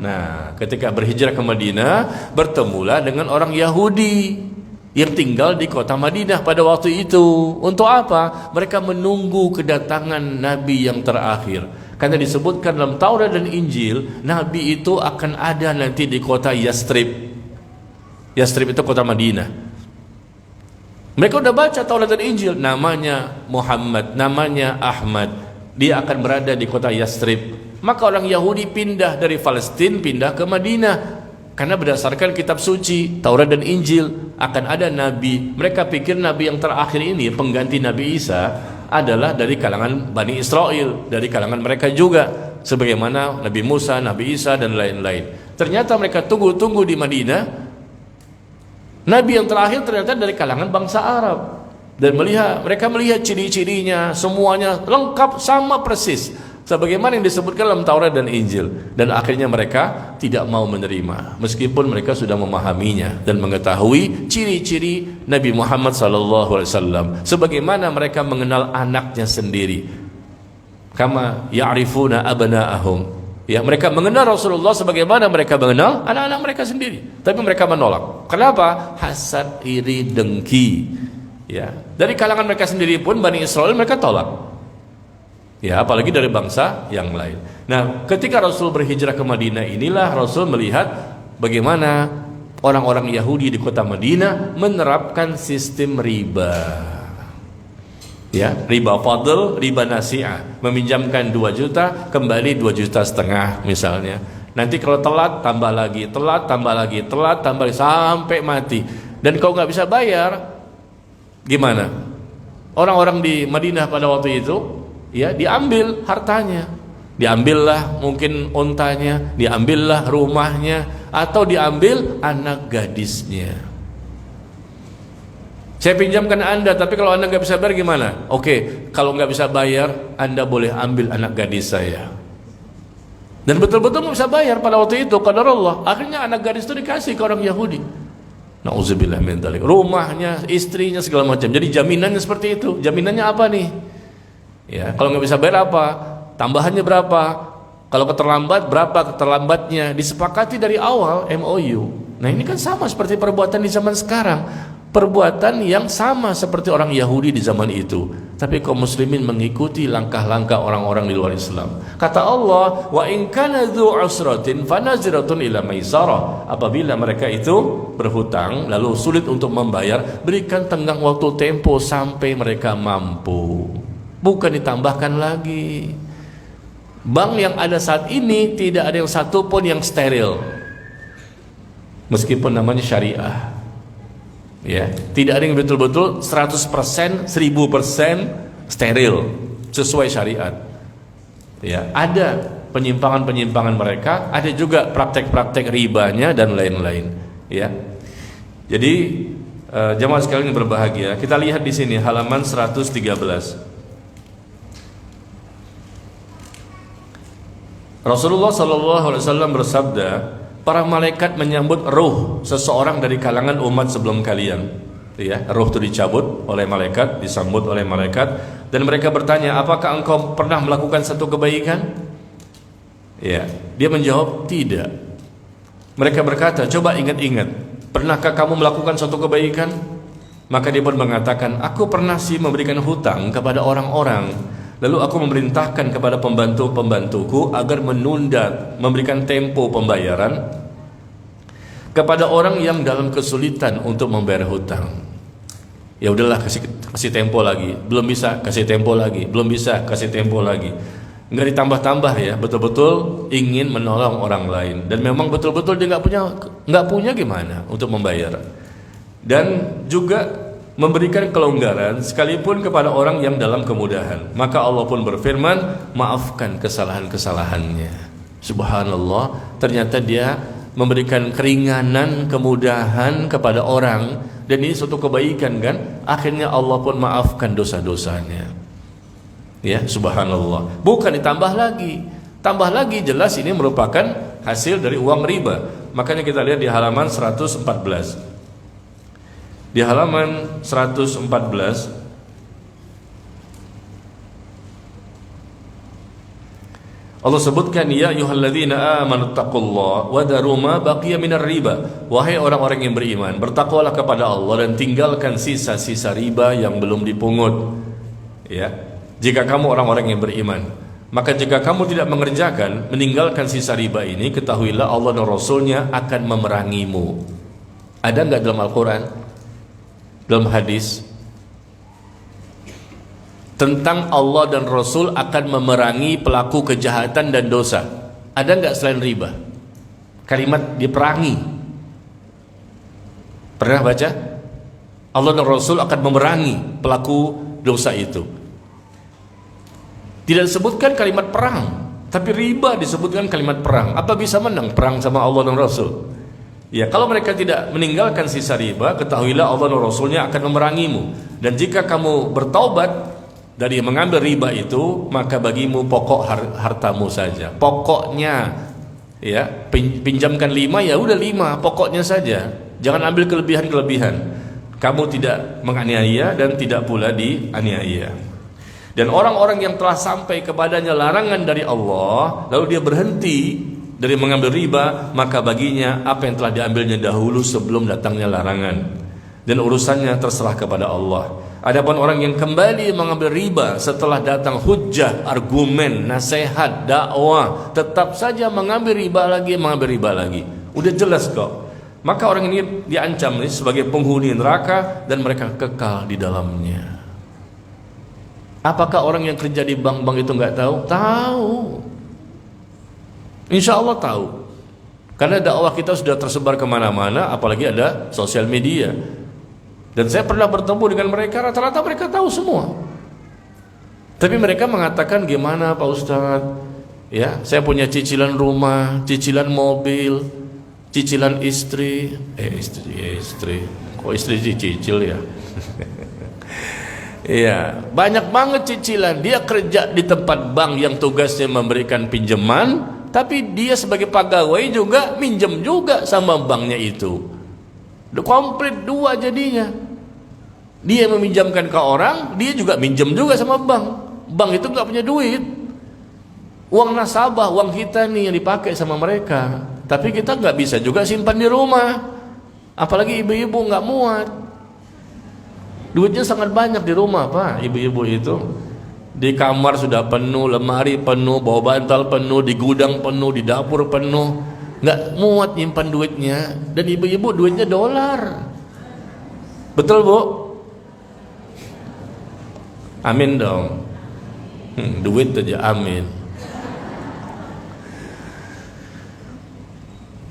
[SPEAKER 1] ketika berhijrah ke Madinah, bertemulah dengan orang Yahudi yang tinggal di kota Madinah pada waktu itu. Untuk apa? Mereka menunggu kedatangan Nabi yang terakhir. Karena disebutkan dalam Taurat dan Injil, Nabi itu akan ada nanti di kota Yastrib. Yastrib itu kota Madinah. Mereka udah baca Taurat dan Injil, namanya Muhammad, namanya Ahmad. Dia akan berada di kota Yastrib. Maka orang Yahudi pindah dari Palestina, pindah ke Madinah. Karena berdasarkan kitab suci, Taurat dan Injil, akan ada Nabi. Mereka pikir Nabi yang terakhir ini, pengganti Nabi Isa, adalah dari kalangan Bani Israel, dari kalangan mereka juga, sebagaimana Nabi Musa, Nabi Isa, dan lain-lain. Ternyata mereka tunggu-tunggu di Madinah, Nabi yang terakhir ternyata dari kalangan bangsa Arab. Dan mereka melihat ciri-cirinya, semuanya lengkap sama persis sebagaimana yang disebutkan dalam Taurat dan Injil. Dan akhirnya mereka tidak mau menerima, meskipun mereka sudah memahaminya dan mengetahui ciri-ciri Nabi Muhammad SAW, sebagaimana mereka mengenal anaknya sendiri. Kama ya'rifuna abna'ahum. Ya, mereka mengenal Rasulullah sebagaimana mereka mengenal anak-anak mereka sendiri. Tapi mereka menolak. Kenapa? Hasad, iri, dengki. Ya, dari kalangan mereka sendiri pun Bani Israel mereka tolak. Ya, apalagi dari bangsa yang lain. Nah, ketika Rasul berhijrah ke Madinah, inilah Rasul melihat bagaimana orang-orang Yahudi di kota Madinah menerapkan sistem riba. Ya, riba fadl, riba nasi'ah. Meminjamkan 2 juta, kembali 2,5 juta misalnya. Nanti kalau telat tambah lagi, telat tambah lagi, telat tambah lagi, sampai mati. Dan kalau nggak bisa bayar, gimana? Orang-orang di Madinah pada waktu itu, ya, diambil hartanya, diambillah mungkin untanya, diambillah rumahnya, atau diambil anak gadisnya. Saya pinjamkan Anda, tapi kalau Anda nggak bisa bayar gimana? Oke, kalau nggak bisa bayar, Anda boleh ambil anak gadis saya. Dan betul-betul nggak bisa bayar pada waktu itu, qadarullah. Akhirnya anak gadis itu dikasih ke orang Yahudi. Nauzubillah min dzalik. Rumahnya, istrinya, segala macam. Jadi jaminannya seperti itu. Jaminannya apa nih? Ya, kalau nggak bisa bayar apa? Tambahannya berapa? Kalau keterlambat berapa keterlambatnya? Disepakati dari awal MOU. Nah, ini kan sama seperti perbuatan di zaman sekarang. perbuatan yang sama seperti orang Yahudi di zaman itu, tapi kaum muslimin mengikuti langkah-langkah orang-orang di luar Islam. Kata Allah, wa in kana dzu usratin fanaziratun ila maisarah. Apabila mereka itu berhutang lalu sulit untuk membayar, berikan tenggang waktu tempo sampai mereka mampu, bukan ditambahkan lagi. Bank yang ada saat ini tidak ada yang satu pun yang steril, meskipun namanya syariah. Ya, tidak ada yang betul-betul 100%, 1000% steril sesuai syariat. Ya, ada penyimpangan-penyimpangan mereka, ada juga praktek-praktek ribanya dan lain-lain. Ya, jadi jemaah sekalian yang berbahagia, kita lihat di sini halaman 113. Rasulullah SAW bersabda, para malaikat menyambut ruh seseorang dari kalangan umat sebelum kalian. Ya, ruh itu dicabut oleh malaikat, disambut oleh malaikat, dan mereka bertanya, apakah engkau pernah melakukan satu kebaikan? Ya, dia menjawab, tidak. Mereka berkata, coba ingat-ingat, pernahkah kamu melakukan suatu kebaikan? Maka dia pun mengatakan, aku pernah sih memberikan hutang kepada orang-orang, lalu aku memerintahkan kepada pembantu-pembantuku agar menunda, memberikan tempo pembayaran kepada orang yang dalam kesulitan untuk membayar hutang. Ya udahlah, kasih tempo lagi, belum bisa, kasih tempo lagi, belum bisa, kasih tempo lagi. Enggak ditambah-tambah ya, betul-betul ingin menolong orang lain, dan memang betul-betul dia nggak punya gimana untuk membayar. Dan juga memberikan kelonggaran sekalipun kepada orang yang dalam kemudahan. Maka Allah pun berfirman, maafkan kesalahan-kesalahannya. Subhanallah, ternyata dia memberikan keringanan, kemudahan kepada orang, dan ini suatu kebaikan kan? Akhirnya Allah pun maafkan dosa-dosanya. Ya, subhanallah. Bukan ditambah lagi. Tambah lagi, jelas ini merupakan hasil dari uang riba. Makanya kita lihat di halaman 114. Di halaman 114 Allah sebutkan, ya ayyuhalladzina amanu taqullaha wa daru ma baqiya minar riba. Wahai orang-orang yang beriman, bertakwalah kepada Allah dan tinggalkan sisa-sisa riba yang belum dipungut. Ya, jika kamu orang-orang yang beriman, maka jika kamu tidak mengerjakan, meninggalkan sisa riba ini, ketahuilah Allah dan Rasulnya akan memerangimu. Ada enggak dalam Al-Quran, dalam hadis, tentang Allah dan Rasul akan memerangi pelaku kejahatan dan dosa? Ada enggak selain riba? Kalimat diperangi. Pernah baca? Allah dan Rasul akan memerangi pelaku dosa itu. Tidak disebutkan kalimat perang, tapi riba disebutkan kalimat perang. Apa bisa menang perang sama Allah dan Rasul? Ya, kalau mereka tidak meninggalkan sisa riba, ketahuilah Allah dan Rasulnya akan memerangimu. Dan jika kamu bertaubat dari mengambil riba itu, maka bagimu pokok hartamu saja. Pokoknya, ya, pinjamkan 5, ya udah 5, pokoknya saja. Jangan ambil kelebihan-kelebihan. Kamu tidak menganiaya dan tidak pula dianiaya. Dan orang-orang yang telah sampai kepadanya larangan dari Allah, lalu dia berhenti dari mengambil riba, maka baginya apa yang telah diambilnya dahulu sebelum datangnya larangan, dan urusannya terserah kepada Allah. Adapun orang yang kembali mengambil riba setelah datang hujjah, argumen, nasihat, dakwah, tetap saja mengambil riba lagi, udah jelas kok. Maka orang ini diancam sebagai penghuni neraka dan mereka kekal di dalamnya. Apakah orang yang kerja di bank-bank itu nggak tahu? Tahu. Insya Allah tahu, karena dakwah kita sudah tersebar kemana-mana, apalagi ada sosial media. Dan saya pernah bertemu dengan mereka, rata-rata mereka tahu semua. Tapi mereka mengatakan, gimana Pak Ustadz? Ya, saya punya cicilan rumah, cicilan mobil, cicilan istri. Istri. Kok istri dicicil ya? Iya, banyak banget cicilan. Dia kerja di tempat bank yang tugasnya memberikan pinjaman, tapi dia sebagai pegawai juga minjem juga sama banknya itu. Komplit dua jadinya. Dia meminjamkan ke orang, dia juga minjem juga sama bank. Bank itu nggak punya duit. Uang nasabah, uang kita nih yang dipakai sama mereka. Tapi kita nggak bisa juga simpan di rumah. Apalagi ibu-ibu nggak muat. Duitnya sangat banyak di rumah, Pak. Ibu-ibu itu di kamar sudah penuh, lemari penuh, bawa bantal penuh, di gudang penuh, di dapur penuh, nggak muat nyimpan duitnya. Dan ibu-ibu duitnya dolar. Betul, Bu? Amin dong. Duit aja amin.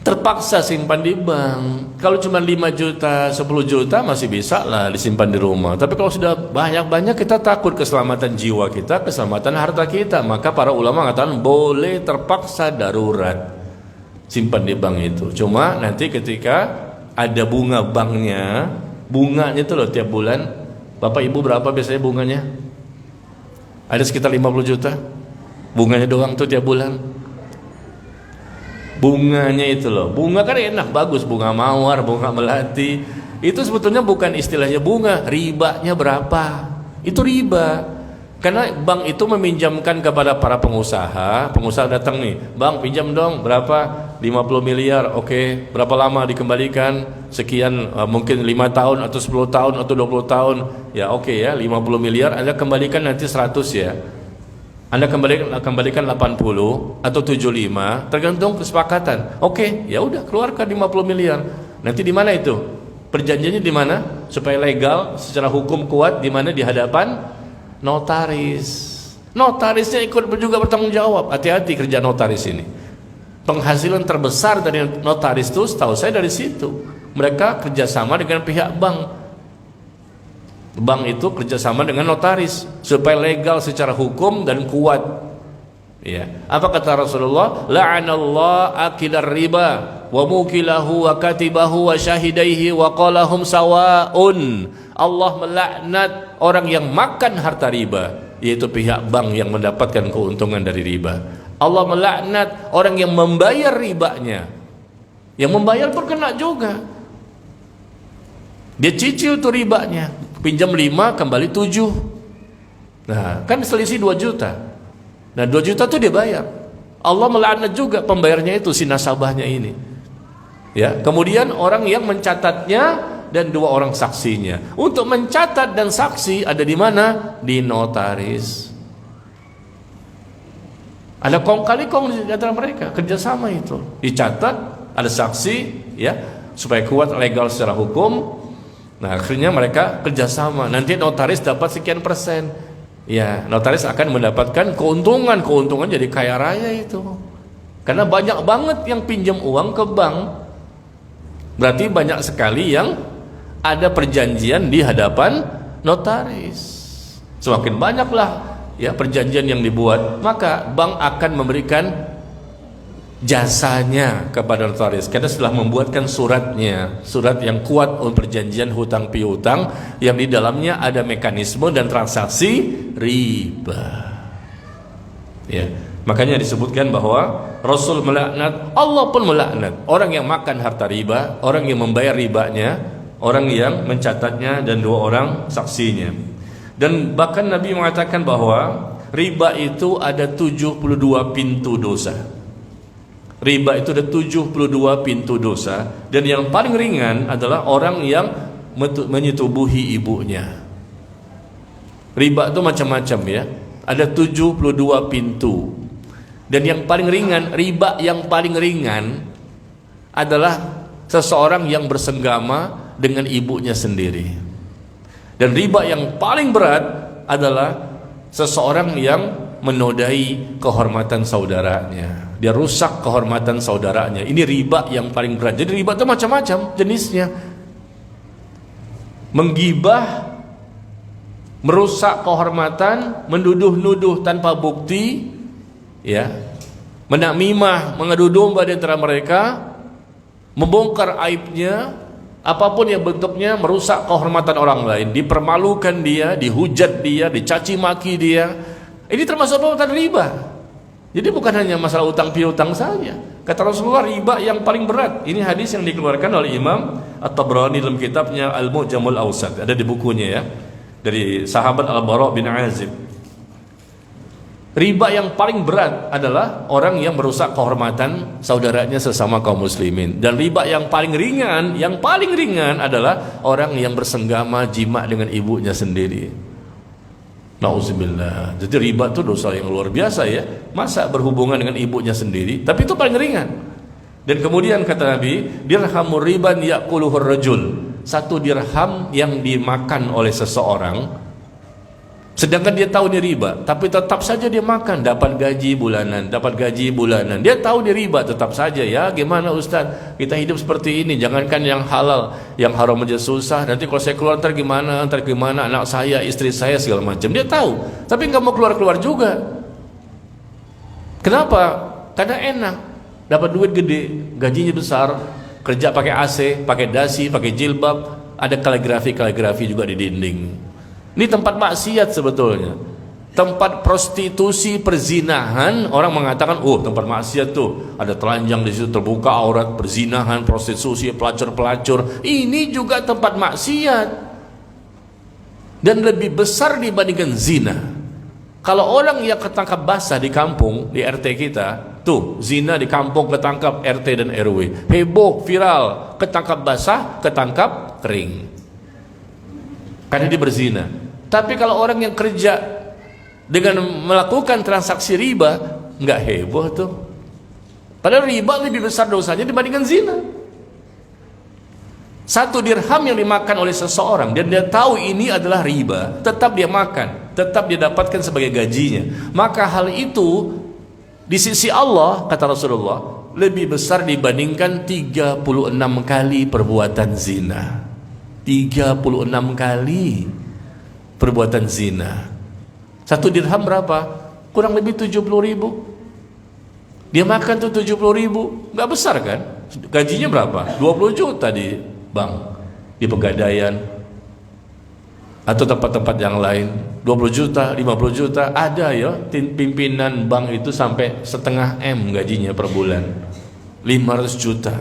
[SPEAKER 1] Terpaksa simpan di bank. Kalau cuma 5 juta, 10 juta masih bisa lah disimpan di rumah. Tapi kalau sudah banyak-banyak, kita takut keselamatan jiwa kita, keselamatan harta kita. Maka para ulama mengatakan boleh terpaksa darurat simpan di bank itu. Cuma nanti ketika ada bunga banknya, bunganya itu loh tiap bulan. Bapak Ibu berapa biasanya bunganya? Ada sekitar 50 juta. Bunganya doang tuh tiap bulan. Bunganya itu loh, bunga kan enak, bagus, bunga mawar, bunga melati. Itu sebetulnya bukan istilahnya bunga, ribanya berapa? Itu riba. Karena bank itu meminjamkan kepada para pengusaha. Pengusaha datang nih, "Bang, pinjam dong, berapa? 50 miliar, oke. Berapa lama dikembalikan? Sekian, mungkin 5 tahun atau 10 tahun atau 20 tahun. Ya oke ya, 50 miliar Anda kembalikan nanti 100 ya. Anda kembalikan 80 atau 75, tergantung kesepakatan. Oke, ya udah keluarkan 50 miliar. Nanti di mana itu? Perjanjiannya di mana? Supaya legal, secara hukum kuat, di mana? Di hadapan notaris. Notarisnya ikut juga bertanggung jawab. Hati-hati kerja notaris ini. Penghasilan terbesar dari notaris itu setahu saya dari situ. Mereka kerjasama dengan pihak bank. Bank itu kerjasama dengan notaris supaya legal secara hukum dan kuat. Ya. Apa kata Rasulullah? La'anallahu akilar riba wa mukilahu wa katibahu wa syahidaihi wa qalahum sawa'un. Allah melaknat orang yang makan harta riba, yaitu pihak bank yang mendapatkan keuntungan dari riba. Allah melaknat orang yang membayar ribanya. Yang membayar pun kena juga. Dia cicil tuh ribanya. Pinjam 5 kembali 7. Nah, kan selisih 2 juta. Nah, 2 juta itu dia bayar. Allah melaknat juga pembayarnya itu, si nasabahnya ini. Ya, kemudian orang yang mencatatnya dan 2 orang saksinya. Untuk mencatat dan saksi ada di mana? Di notaris. Ada kong kali kong di antara mereka, kerjasama itu. Dicatat, ada saksi, ya, supaya kuat legal secara hukum. Nah, akhirnya mereka kerjasama. Nanti notaris dapat sekian persen. Ya, notaris akan mendapatkan keuntungan jadi kaya raya itu. Karena banyak banget yang pinjam uang ke bank. Berarti banyak sekali yang ada perjanjian di hadapan notaris. Semakin banyaklah ya perjanjian yang dibuat, maka bank akan memberikan jasanya kepada notaris. Karena setelah membuatkan suratnya, surat yang kuat untuk perjanjian hutang piutang yang di dalamnya ada mekanisme dan transaksi riba. Ya, makanya disebutkan bahwa Rasul melaknat, Allah pun melaknat orang yang makan harta riba, orang yang membayar ribanya, orang yang mencatatnya dan 2 orang saksinya. Dan bahkan Nabi mengatakan bahwa riba itu ada 72 pintu dosa. Riba itu ada 72 pintu dosa. Dan yang paling ringan adalah orang yang menyetubuhi ibunya. Riba itu macam-macam ya. Ada 72 pintu. Dan yang paling ringan, riba yang paling ringan adalah seseorang yang bersenggama dengan ibunya sendiri. Dan riba yang paling berat adalah seseorang yang menodai kehormatan saudaranya. Dia rusak kehormatan saudaranya. Ini riba yang paling berat. Jadi riba itu macam-macam jenisnya. Menggibah, merusak kehormatan, menduduh-nuduh tanpa bukti, ya, menamimah, mengadu domba di antara mereka, membongkar aibnya, apapun yang bentuknya merusak kehormatan orang lain, dipermalukan dia, dihujat dia, dicaci maki dia. Ini termasuk perbuatan riba. Jadi bukan hanya masalah utang piutang saja. Kata Rasulullah, riba yang paling berat. Ini hadis yang dikeluarkan oleh Imam At-Tabrani dalam kitabnya Al-Mu'jamul Awsat. Ada di bukunya ya. Dari sahabat Al-Bara bin Azib. Riba yang paling berat adalah orang yang merusak kehormatan saudaranya sesama kaum muslimin. Dan riba yang paling ringan adalah orang yang bersenggama jima dengan ibunya sendiri. Nauzubillah. Jadi riba itu dosa yang luar biasa ya. Masa berhubungan dengan ibunya sendiri, tapi itu paling ringan. Dan kemudian kata Nabi, dirhamur riban ya'kuluhur rajul. 1 dirham yang dimakan oleh seseorang, sedangkan dia tahu ini riba, tapi tetap saja dia makan, dapat gaji bulanan. Dia tahu ini riba, tetap saja. Ya gimana Ustaz, kita hidup seperti ini, jangankan yang halal, yang haram aja susah. Nanti kalau saya keluar ntar gimana, anak saya, istri saya, segala macam. Dia tahu, tapi nggak mau keluar juga. Kenapa? Karena enak, dapat duit gede, gajinya besar, kerja pakai AC, pakai dasi, pakai jilbab, ada kaligrafi juga di dinding. Ini tempat maksiat sebetulnya, tempat prostitusi, perzinahan. Orang mengatakan, oh tempat maksiat tuh, ada telanjang di situ, terbuka aurat, perzinahan, prostitusi, pelacur. Ini juga tempat maksiat dan lebih besar dibandingkan zina. Kalau orang yang ketangkap basah di kampung, di RT kita, tuh zina di kampung ketangkap RT dan RW, heboh, viral, ketangkap basah, ketangkap kering, karena dia berzina. Tapi kalau orang yang kerja dengan melakukan transaksi riba, nggak heboh tuh. Padahal riba lebih besar dosanya dibandingkan zina. 1 dirham yang dimakan oleh seseorang dan dia tahu ini adalah riba, tetap dia makan, tetap dia dapatkan sebagai gajinya. Maka hal itu di sisi Allah, kata Rasulullah, lebih besar dibandingkan 36 kali perbuatan zina. 36 kali perbuatan zina. 1 dirham berapa? Kurang lebih 70.000. Dia makan tuh 70.000, nggak besar kan? Gajinya berapa? 20 juta di bank, di Pegadaian atau tempat-tempat yang lain. 20 juta, 50 juta, ada ya pimpinan bank itu sampai 0,5 M gajinya per bulan. 500 juta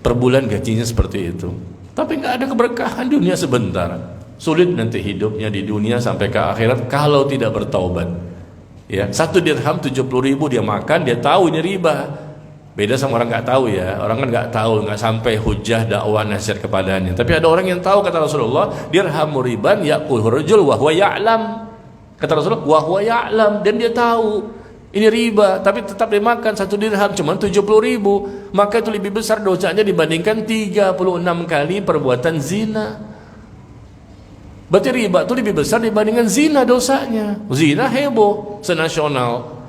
[SPEAKER 1] per bulan gajinya seperti itu. Tapi nggak ada keberkahan, dunia sebentar. Sulit nanti hidupnya di dunia sampai ke akhirat kalau tidak bertaubat. Ya, 1 dirham 70.000 dia makan, dia tahu ini riba. Beda sama orang nggak tahu ya. Orang kan nggak tahu, nggak sampai hujah dakwah nasihat kepadanya. Tapi ada orang yang tahu, kata Rasulullah, dirhamur riban ya'kulur rajul wa huwa ya'lam. Kata Rasulullah, wa huwa ya'lam, dan dia tahu ini riba, tapi tetap dia makan 1 dirham cuma 70.000. Maka itu lebih besar dosanya dibandingkan 36 kali perbuatan zina. Berarti riba itu lebih besar dibandingkan zina dosanya. Zina heboh, senasional,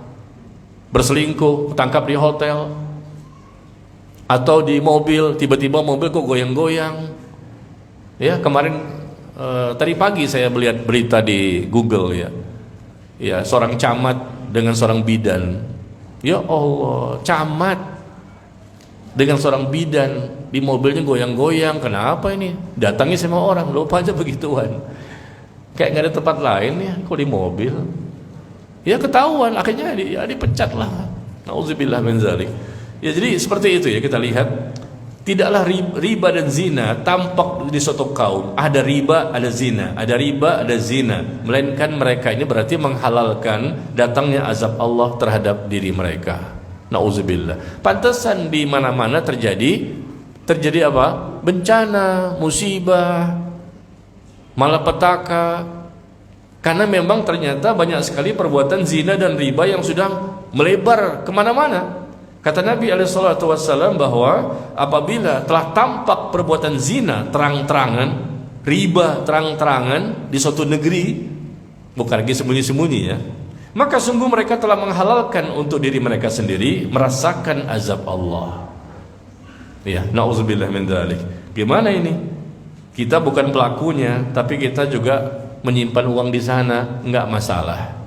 [SPEAKER 1] berselingkuh, tangkap di hotel atau di mobil, tiba-tiba mobil kok goyang-goyang. Ya, kemarin tadi pagi saya melihat berita di Google ya. Ya, seorang camat dengan seorang bidan. Ya Allah, camat dengan seorang bidan di mobilnya goyang-goyang. Kenapa ini? Datangi sama orang, lupa aja begituan. Kayak nggak ada tempat lain ya, kok di mobil. Ya ketahuan, akhirnya dipecat lah. Nauzubillah min zalik. Ya jadi seperti itu ya, kita lihat tidaklah riba dan zina tampak di suatu kaum. Ada riba, ada zina, ada riba, ada zina. Melainkan mereka ini berarti menghalalkan datangnya azab Allah terhadap diri mereka. Nauzubillah. Pantesan di mana-mana terjadi apa? Bencana, musibah, malapetaka. Karena memang ternyata banyak sekali perbuatan zina dan riba yang sudah melebar kemana-mana. Kata Nabi SAW bahwa apabila telah tampak perbuatan zina terang-terangan, riba terang-terangan di suatu negeri, bukan lagi sembunyi-sembunyi ya, maka sungguh mereka telah menghalalkan untuk diri mereka sendiri merasakan azab Allah. Ya, na'udzubillah min dzalik. Gimana ini? Kita bukan pelakunya, tapi kita juga menyimpan uang di sana, enggak masalah.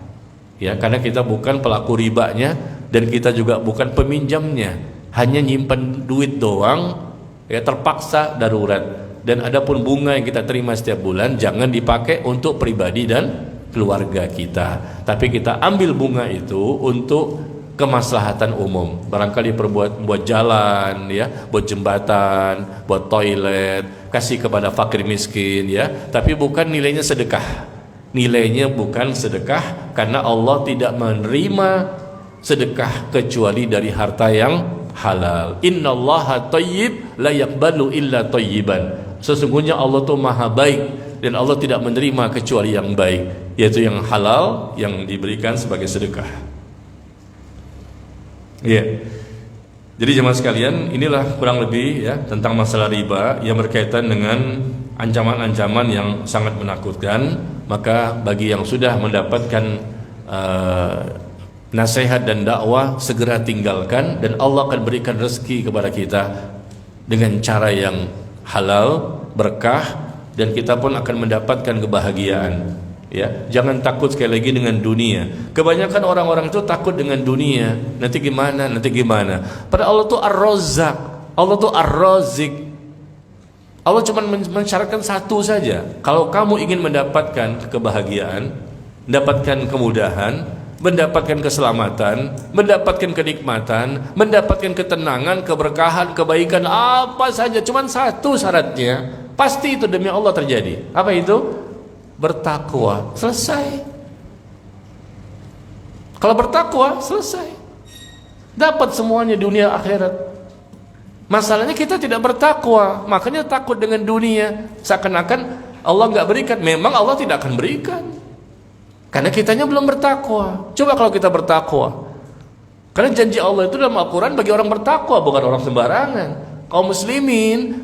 [SPEAKER 1] Ya, karena kita bukan pelaku ribanya dan kita juga bukan peminjamnya, hanya nyimpan duit doang, ya terpaksa darurat. Dan adapun bunga yang kita terima setiap bulan jangan dipakai untuk pribadi dan keluarga kita, tapi kita ambil bunga itu untuk kemaslahatan umum. Barangkali buat jalan ya, buat jembatan, buat toilet, kasih kepada fakir miskin ya, tapi bukan nilainya sedekah. Nilainya bukan sedekah karena Allah tidak menerima sedekah kecuali dari harta yang halal. Innallaha thayyib la yaqbalu illa thayyiban. Sesungguhnya Allah itu maha baik dan Allah tidak menerima kecuali yang baik, yaitu yang halal yang diberikan sebagai sedekah. Ya. Jadi jemaah sekalian, inilah kurang lebih ya tentang masalah riba yang berkaitan dengan ancaman-ancaman yang sangat menakutkan. Maka bagi yang sudah mendapatkan nasihat dan dakwah, segera tinggalkan, dan Allah akan berikan rezeki kepada kita dengan cara yang halal, berkah, dan kita pun akan mendapatkan kebahagiaan. Ya, jangan takut sekali lagi dengan dunia. Kebanyakan orang-orang itu takut dengan dunia. Nanti gimana? Nanti gimana? Padahal Allah tuh Ar-Razzaq, Allah tuh Ar-Razik. Allah cuma mensyaratkan satu saja. Kalau kamu ingin mendapatkan kebahagiaan, mendapatkan kemudahan, mendapatkan keselamatan, mendapatkan kenikmatan, mendapatkan ketenangan, keberkahan, kebaikan, apa saja, cuma satu syaratnya. Pasti itu demi Allah terjadi. Apa itu? Bertakwa. Selesai. Kalau bertakwa, selesai. Dapat semuanya dunia akhirat. Masalahnya kita tidak bertakwa, makanya takut dengan dunia. Seakan-akan Allah nggak berikan. Memang Allah tidak akan berikan, karena kitanya belum bertakwa. Coba kalau kita bertakwa. Karena janji Allah itu dalam Al-Quran bagi orang bertakwa, bukan orang sembarangan. Kaum muslimin,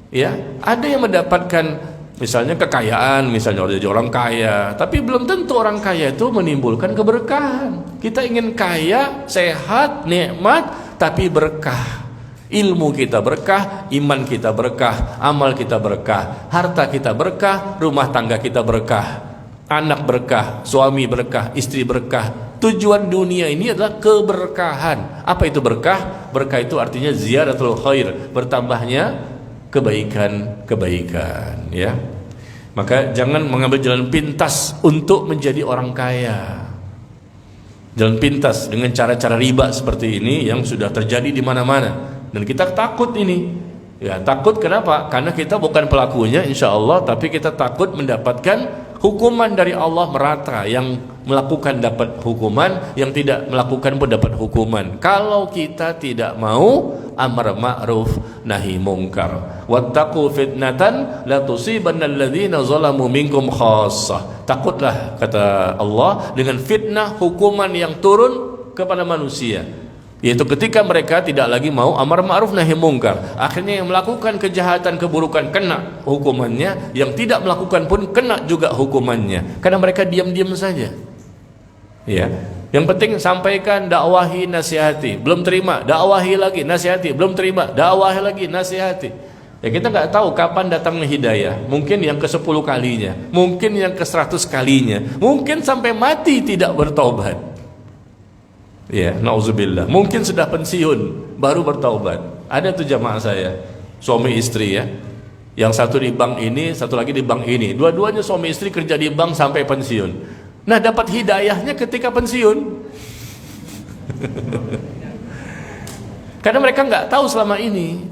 [SPEAKER 1] ya, ada yang mendapatkan misalnya kekayaan, misalnya jadi orang kaya, tapi belum tentu orang kaya itu menimbulkan keberkahan. Kita ingin kaya, sehat, nikmat, tapi berkah. Ilmu kita berkah, iman kita berkah, amal kita berkah, harta kita berkah, rumah tangga kita berkah, anak berkah, suami berkah, istri berkah. Tujuan dunia ini adalah keberkahan. Apa itu berkah? Berkah itu artinya ziyadatul khair, bertambahnya kebaikan-kebaikan, ya. Maka jangan mengambil jalan pintas untuk menjadi orang kaya. Jalan pintas dengan cara-cara riba seperti ini yang sudah terjadi di mana-mana. Dan kita takut ini. Ya, takut kenapa? Karena kita bukan pelakunya insya Allah, tapi kita takut mendapatkan hukuman dari Allah merata. Yang melakukan dapat hukuman, yang tidak melakukan pun dapat hukuman. Kalau kita tidak mau amar ma'ruf nahi mungkar. Wattaqu fitnatan la tusibanna alladhina zalamu minkum khassah. Takutlah, kata Allah, dengan fitnah hukuman yang turun kepada manusia, yaitu ketika mereka tidak lagi mau amar ma'ruf nahi mungkar. Akhirnya yang melakukan kejahatan, keburukan kena hukumannya, yang tidak melakukan pun kena juga hukumannya, karena mereka diam-diam saja. Ya, yang penting sampaikan, dakwahi, nasihati, belum terima, dakwahi lagi, nasihati, belum terima, dakwahi lagi, nasihati. Ya, kita nggak tahu kapan datangnya hidayah. Mungkin yang ke-10 kalinya, mungkin yang ke-100 kalinya, mungkin sampai mati tidak bertaubat. Ya, nauzubillah. Mungkin sudah pensiun baru bertaubat. Ada tuh jamaah saya, suami istri ya. Yang satu di bank ini, satu lagi di bank ini. Dua-duanya suami istri kerja di bank sampai pensiun. Nah, dapat hidayahnya ketika pensiun. Karena mereka nggak tahu selama ini.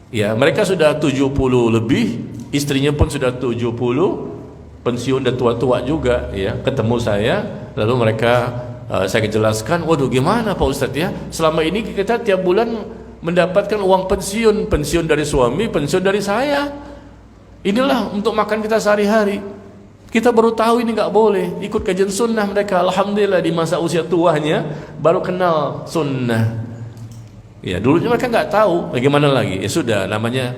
[SPEAKER 1] Ya, mereka sudah 70 lebih, istrinya pun sudah 70, pensiun dan tua-tua juga ya. Ketemu saya, lalu mereka saya jelaskan, waduh gimana Pak Ustadz ya, selama ini kita tiap bulan mendapatkan uang pensiun, pensiun dari suami, pensiun dari saya, inilah untuk makan kita sehari-hari. Kita baru tahu ini nggak boleh ikut kajian sunnah mereka. Alhamdulillah di masa usia tuanya baru kenal sunnah. Ya, dulunya mereka nggak tahu, bagaimana lagi. Ya sudah, namanya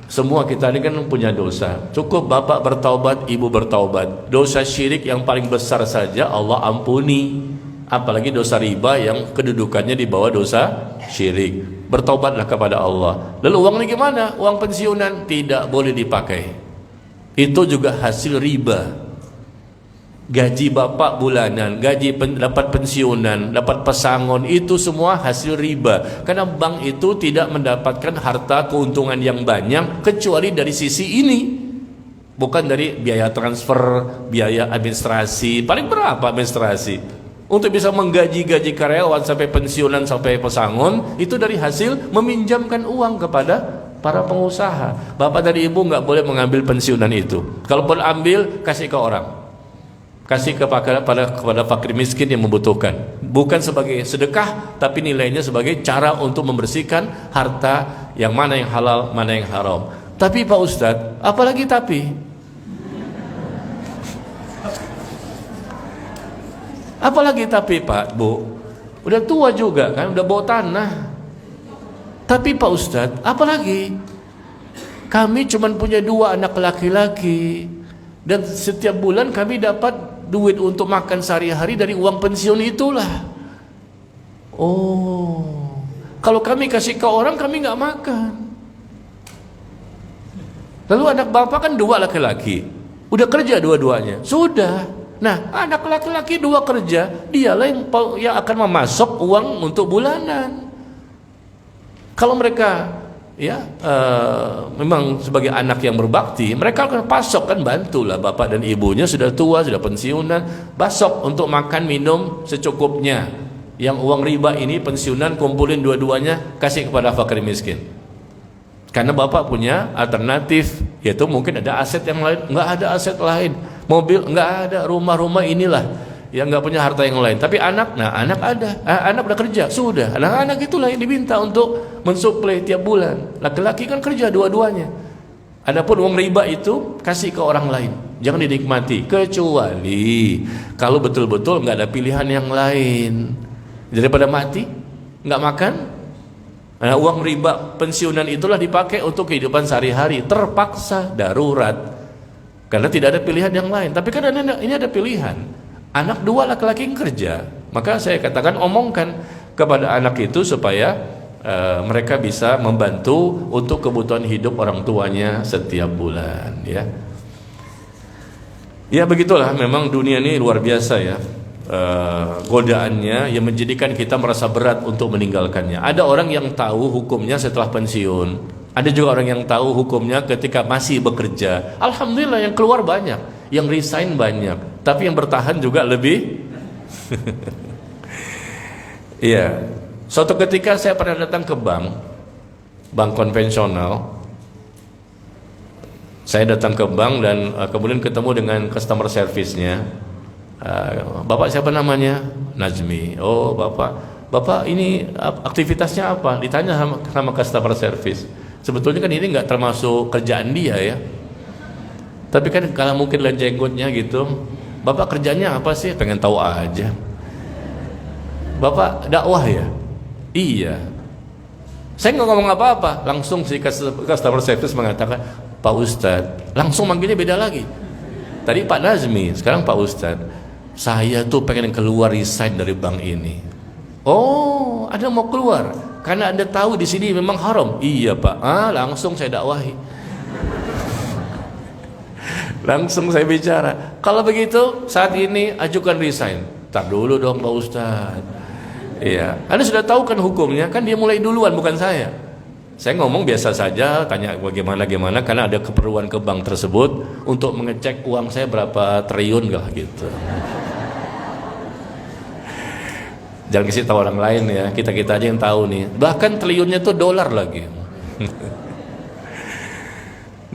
[SPEAKER 1] semua kita ini kan punya dosa. Cukup bapak bertaubat, ibu bertaubat. Dosa syirik yang paling besar saja Allah ampuni, apalagi dosa riba yang kedudukannya di bawah dosa syirik. Bertaubatlah kepada Allah. Lalu uangnya gimana? Uang pensiunan tidak boleh dipakai. Itu juga hasil riba. Gaji bapak bulanan, gaji dapat pensiunan, dapat pesangon, itu semua hasil riba. Karena bank itu tidak mendapatkan harta keuntungan yang banyak kecuali dari sisi ini, bukan dari biaya transfer, biaya administrasi. Paling berapa administrasi? Untuk bisa menggaji-gaji karyawan sampai pensiunan, sampai pesangon, itu dari hasil meminjamkan uang kepada para pengusaha. Bapak dan ibu nggak boleh mengambil pensiunan itu. Kalaupun ambil, kasih ke orang. Kasih kepada fakir miskin yang membutuhkan. Bukan sebagai sedekah, tapi nilainya sebagai cara untuk membersihkan harta yang mana yang halal, mana yang haram. Tapi Pak Ustadz, apalagi tapi? Apalagi tapi Pak, Bu? Udah tua juga kan, udah bawa tanah. Tapi Pak Ustadz, apalagi? Kami cuma punya 2 anak laki-laki, dan setiap bulan kami dapat duit untuk makan sehari-hari dari uang pensiun itulah. Oh, kalau kami kasih ke orang, kami nggak makan. Lalu anak bapak kan 2 laki-laki, udah kerja dua-duanya, sudah. Nah, anak laki-laki 2 kerja, dialah yang akan memasok uang untuk bulanan. Kalau mereka memang sebagai anak yang berbakti, mereka akan pasok, kan bantulah bapak dan ibunya sudah tua, sudah pensiunan, pasok untuk makan minum secukupnya. Yang uang riba ini pensiunan kumpulin dua-duanya, kasih kepada fakir miskin. Karena bapak punya alternatif, yaitu mungkin ada aset yang lain. Nggak ada aset lain, mobil nggak ada, rumah-rumah inilah yang nggak punya harta yang lain. Tapi anak, anak ada, anak udah kerja, sudah. Anak-anak itulah yang diminta untuk mensuplai tiap bulan. Laki-laki kan kerja dua-duanya. Adapun uang riba itu kasih ke orang lain, jangan dinikmati, kecuali kalau betul-betul nggak ada pilihan yang lain. Daripada mati nggak makan, uang riba pensiunan itulah dipakai untuk kehidupan sehari-hari, terpaksa, darurat, karena tidak ada pilihan yang lain. Tapi kan ini ada pilihan. Anak 2 laki-laki yang kerja, maka saya katakan, omongkan kepada anak itu supaya mereka bisa membantu untuk kebutuhan hidup orang tuanya setiap bulan, ya. Ya begitulah, memang dunia ini luar biasa ya. Godaannya yang menjadikan kita merasa berat untuk meninggalkannya. Ada orang yang tahu hukumnya setelah pensiun, ada juga orang yang tahu hukumnya ketika masih bekerja. Alhamdulillah yang keluar banyak, yang resign banyak, tapi yang bertahan juga lebih. Iya. Suatu ketika saya pernah datang ke bank konvensional. Saya datang ke bank dan kemudian ketemu dengan customer service-nya. Bapak siapa namanya? Najmi. Oh, Bapak ini aktivitasnya apa? Ditanya sama customer service. Sebetulnya kan ini nggak termasuk kerjaan dia ya. Tapi kan kalau mungkin lihat jenggotnya gitu, Bapak kerjanya apa sih? Pengen tahu aja. Bapak dakwah ya? Iya. Saya nggak ngomong apa-apa, langsung si customer service mengatakan, Pak Ustadz, langsung manggilnya beda lagi. Tadi Pak Nazmi, sekarang Pak Ustadz, saya tuh pengen keluar, resign dari bank ini. Oh, Anda mau keluar? Karena Anda tahu di sini memang haram. Iya Pak. Langsung saya dakwahi. Langsung saya bicara. Kalau begitu, saat ini ajukan resign. Tar dulu dong Pak Ustadz. Iya, Anda sudah tahu kan hukumnya, kan dia mulai duluan, bukan saya. Saya ngomong biasa saja, tanya bagaimana, karena ada keperluan ke bank tersebut untuk mengecek uang saya berapa triliun lah gitu. Jangan kasih tahu orang lain ya, kita aja yang tahu nih. Bahkan triliunnya tuh dolar lagi.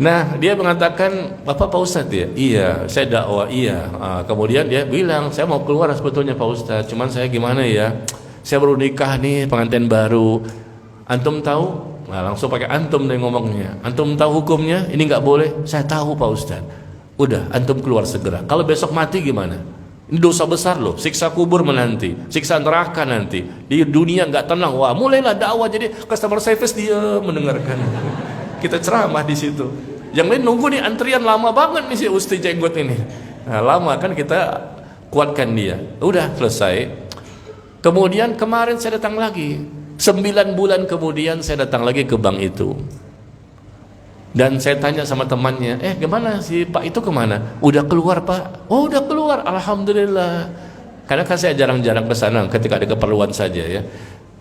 [SPEAKER 1] Nah, dia mengatakan, Bapak Pak Ustadz ya? Iya, saya dakwah, iya. Kemudian dia bilang, saya mau keluar sebetulnya Pak Ustadz, cuman saya gimana ya? Saya baru nikah nih, pengantin baru. Antum tahu? Nah, langsung pakai antum deh ngomongnya. Antum tahu hukumnya? Ini nggak boleh. Saya tahu Pak Ustadz. Udah, antum keluar segera. Kalau besok mati gimana? Ini dosa besar loh. Siksa kubur menanti, siksa neraka nanti. Di dunia nggak tenang. Wah, mulailah dakwah. Jadi customer service dia mendengarkan. Kita ceramah di situ. Yang lain nunggu nih, antrian lama banget nih si Usti Jenggot ini. Nah, lama kan, kita kuatkan dia. Udah selesai. Kemudian kemarin saya datang lagi, 9 bulan kemudian saya datang lagi ke bank itu. Dan saya tanya sama temannya, gimana si Pak itu kemana? Udah keluar Pak. Oh udah keluar, Alhamdulillah. Karena kan saya jarang-jarang ke sana ketika ada keperluan saja ya.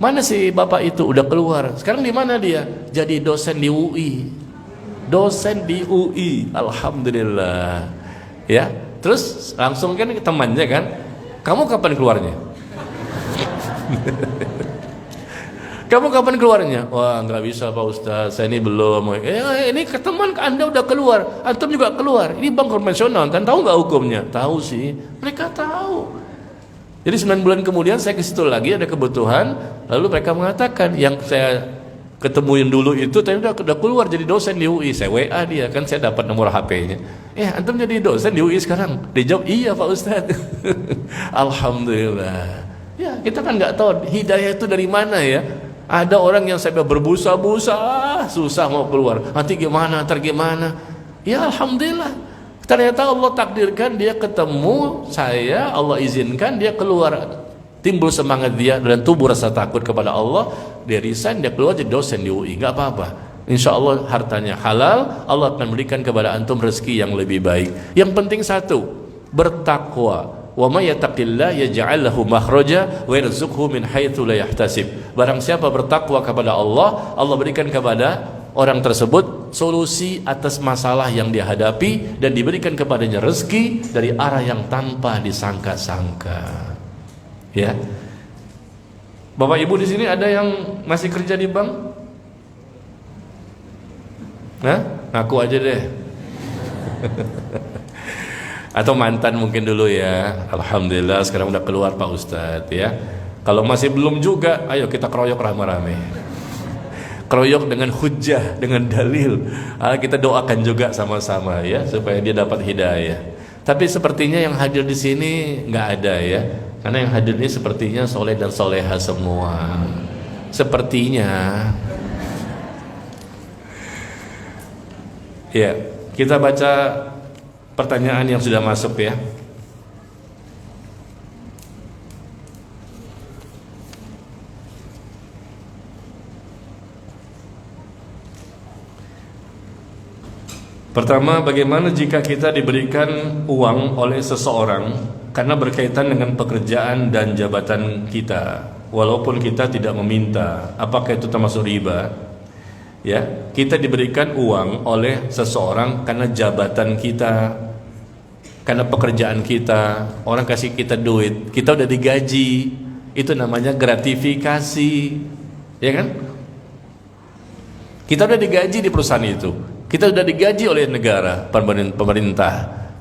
[SPEAKER 1] Mana si Bapak itu? Udah keluar. Sekarang di mana dia? Jadi dosen di UI. Dosen di UI, Alhamdulillah. Ya, terus langsung kan temannya kan, kamu kapan keluarnya? Kamu kapan keluarnya? Wah, nggak bisa Pak Ustaz, saya ini belum. Ini ke teman Anda udah keluar, antum juga keluar. Ini bank konvensional, kan tahu nggak hukumnya? Tahu sih, mereka tahu. Jadi 9 bulan kemudian saya ke situ lagi, ada kebutuhan, lalu mereka mengatakan yang saya ketemuin dulu itu tadi udah keluar jadi dosen di UI. Saya WA dia, kan saya dapat nomor HP-nya. Antum jadi dosen di UI sekarang? Dia jawab, iya Pak Ustaz. Alhamdulillah. Ya, kita kan nggak tahu hidayah itu dari mana ya. Ada orang yang sampai berbusa-busa, susah mau keluar. Nanti gimana, gimana? Ya Alhamdulillah. Ternyata Allah takdirkan dia ketemu saya, Allah izinkan dia keluar. Timbul semangat dia dan tumbuh rasa takut kepada Allah. Dia resign, dia keluar jadi dosen di UI. Nggak apa-apa. Insya Allah hartanya halal. Allah akan berikan kepada antum rezeki yang lebih baik. Yang penting satu, bertakwa. Wa may yattaqillah yaj'al lahu makhraja wa yarzuqhu min haitsu la yahtasib. Barang siapa bertakwa kepada Allah, Allah berikan kepada orang tersebut solusi atas masalah yang dia hadapi dan diberikan kepadanya rezeki dari arah yang tanpa disangka-sangka. Ya. Bapak Ibu di sini ada yang masih kerja di bank? Nah, ngaku aja deh. Atau mantan mungkin dulu ya. Alhamdulillah sekarang udah keluar Pak Ustadz ya. Kalau masih belum juga, ayo kita keroyok rame-rame. Keroyok dengan hujjah, dengan dalil. Kita doakan juga sama-sama ya supaya dia dapat hidayah. Tapi sepertinya yang hadir di sini nggak ada ya. Karena yang hadir ini sepertinya soleh dan soleha semua. Sepertinya. Ya, kita baca pertanyaan yang sudah masuk ya. Pertama, bagaimana jika kita diberikan uang oleh seseorang karena berkaitan dengan pekerjaan dan jabatan kita, walaupun kita tidak meminta? Apakah itu termasuk riba? Ya, kita diberikan uang oleh seseorang karena jabatan kita, karena pekerjaan kita, orang kasih kita duit, kita udah digaji, itu namanya gratifikasi, ya kan? Kita udah digaji di perusahaan itu, kita udah digaji oleh negara, pemerintah,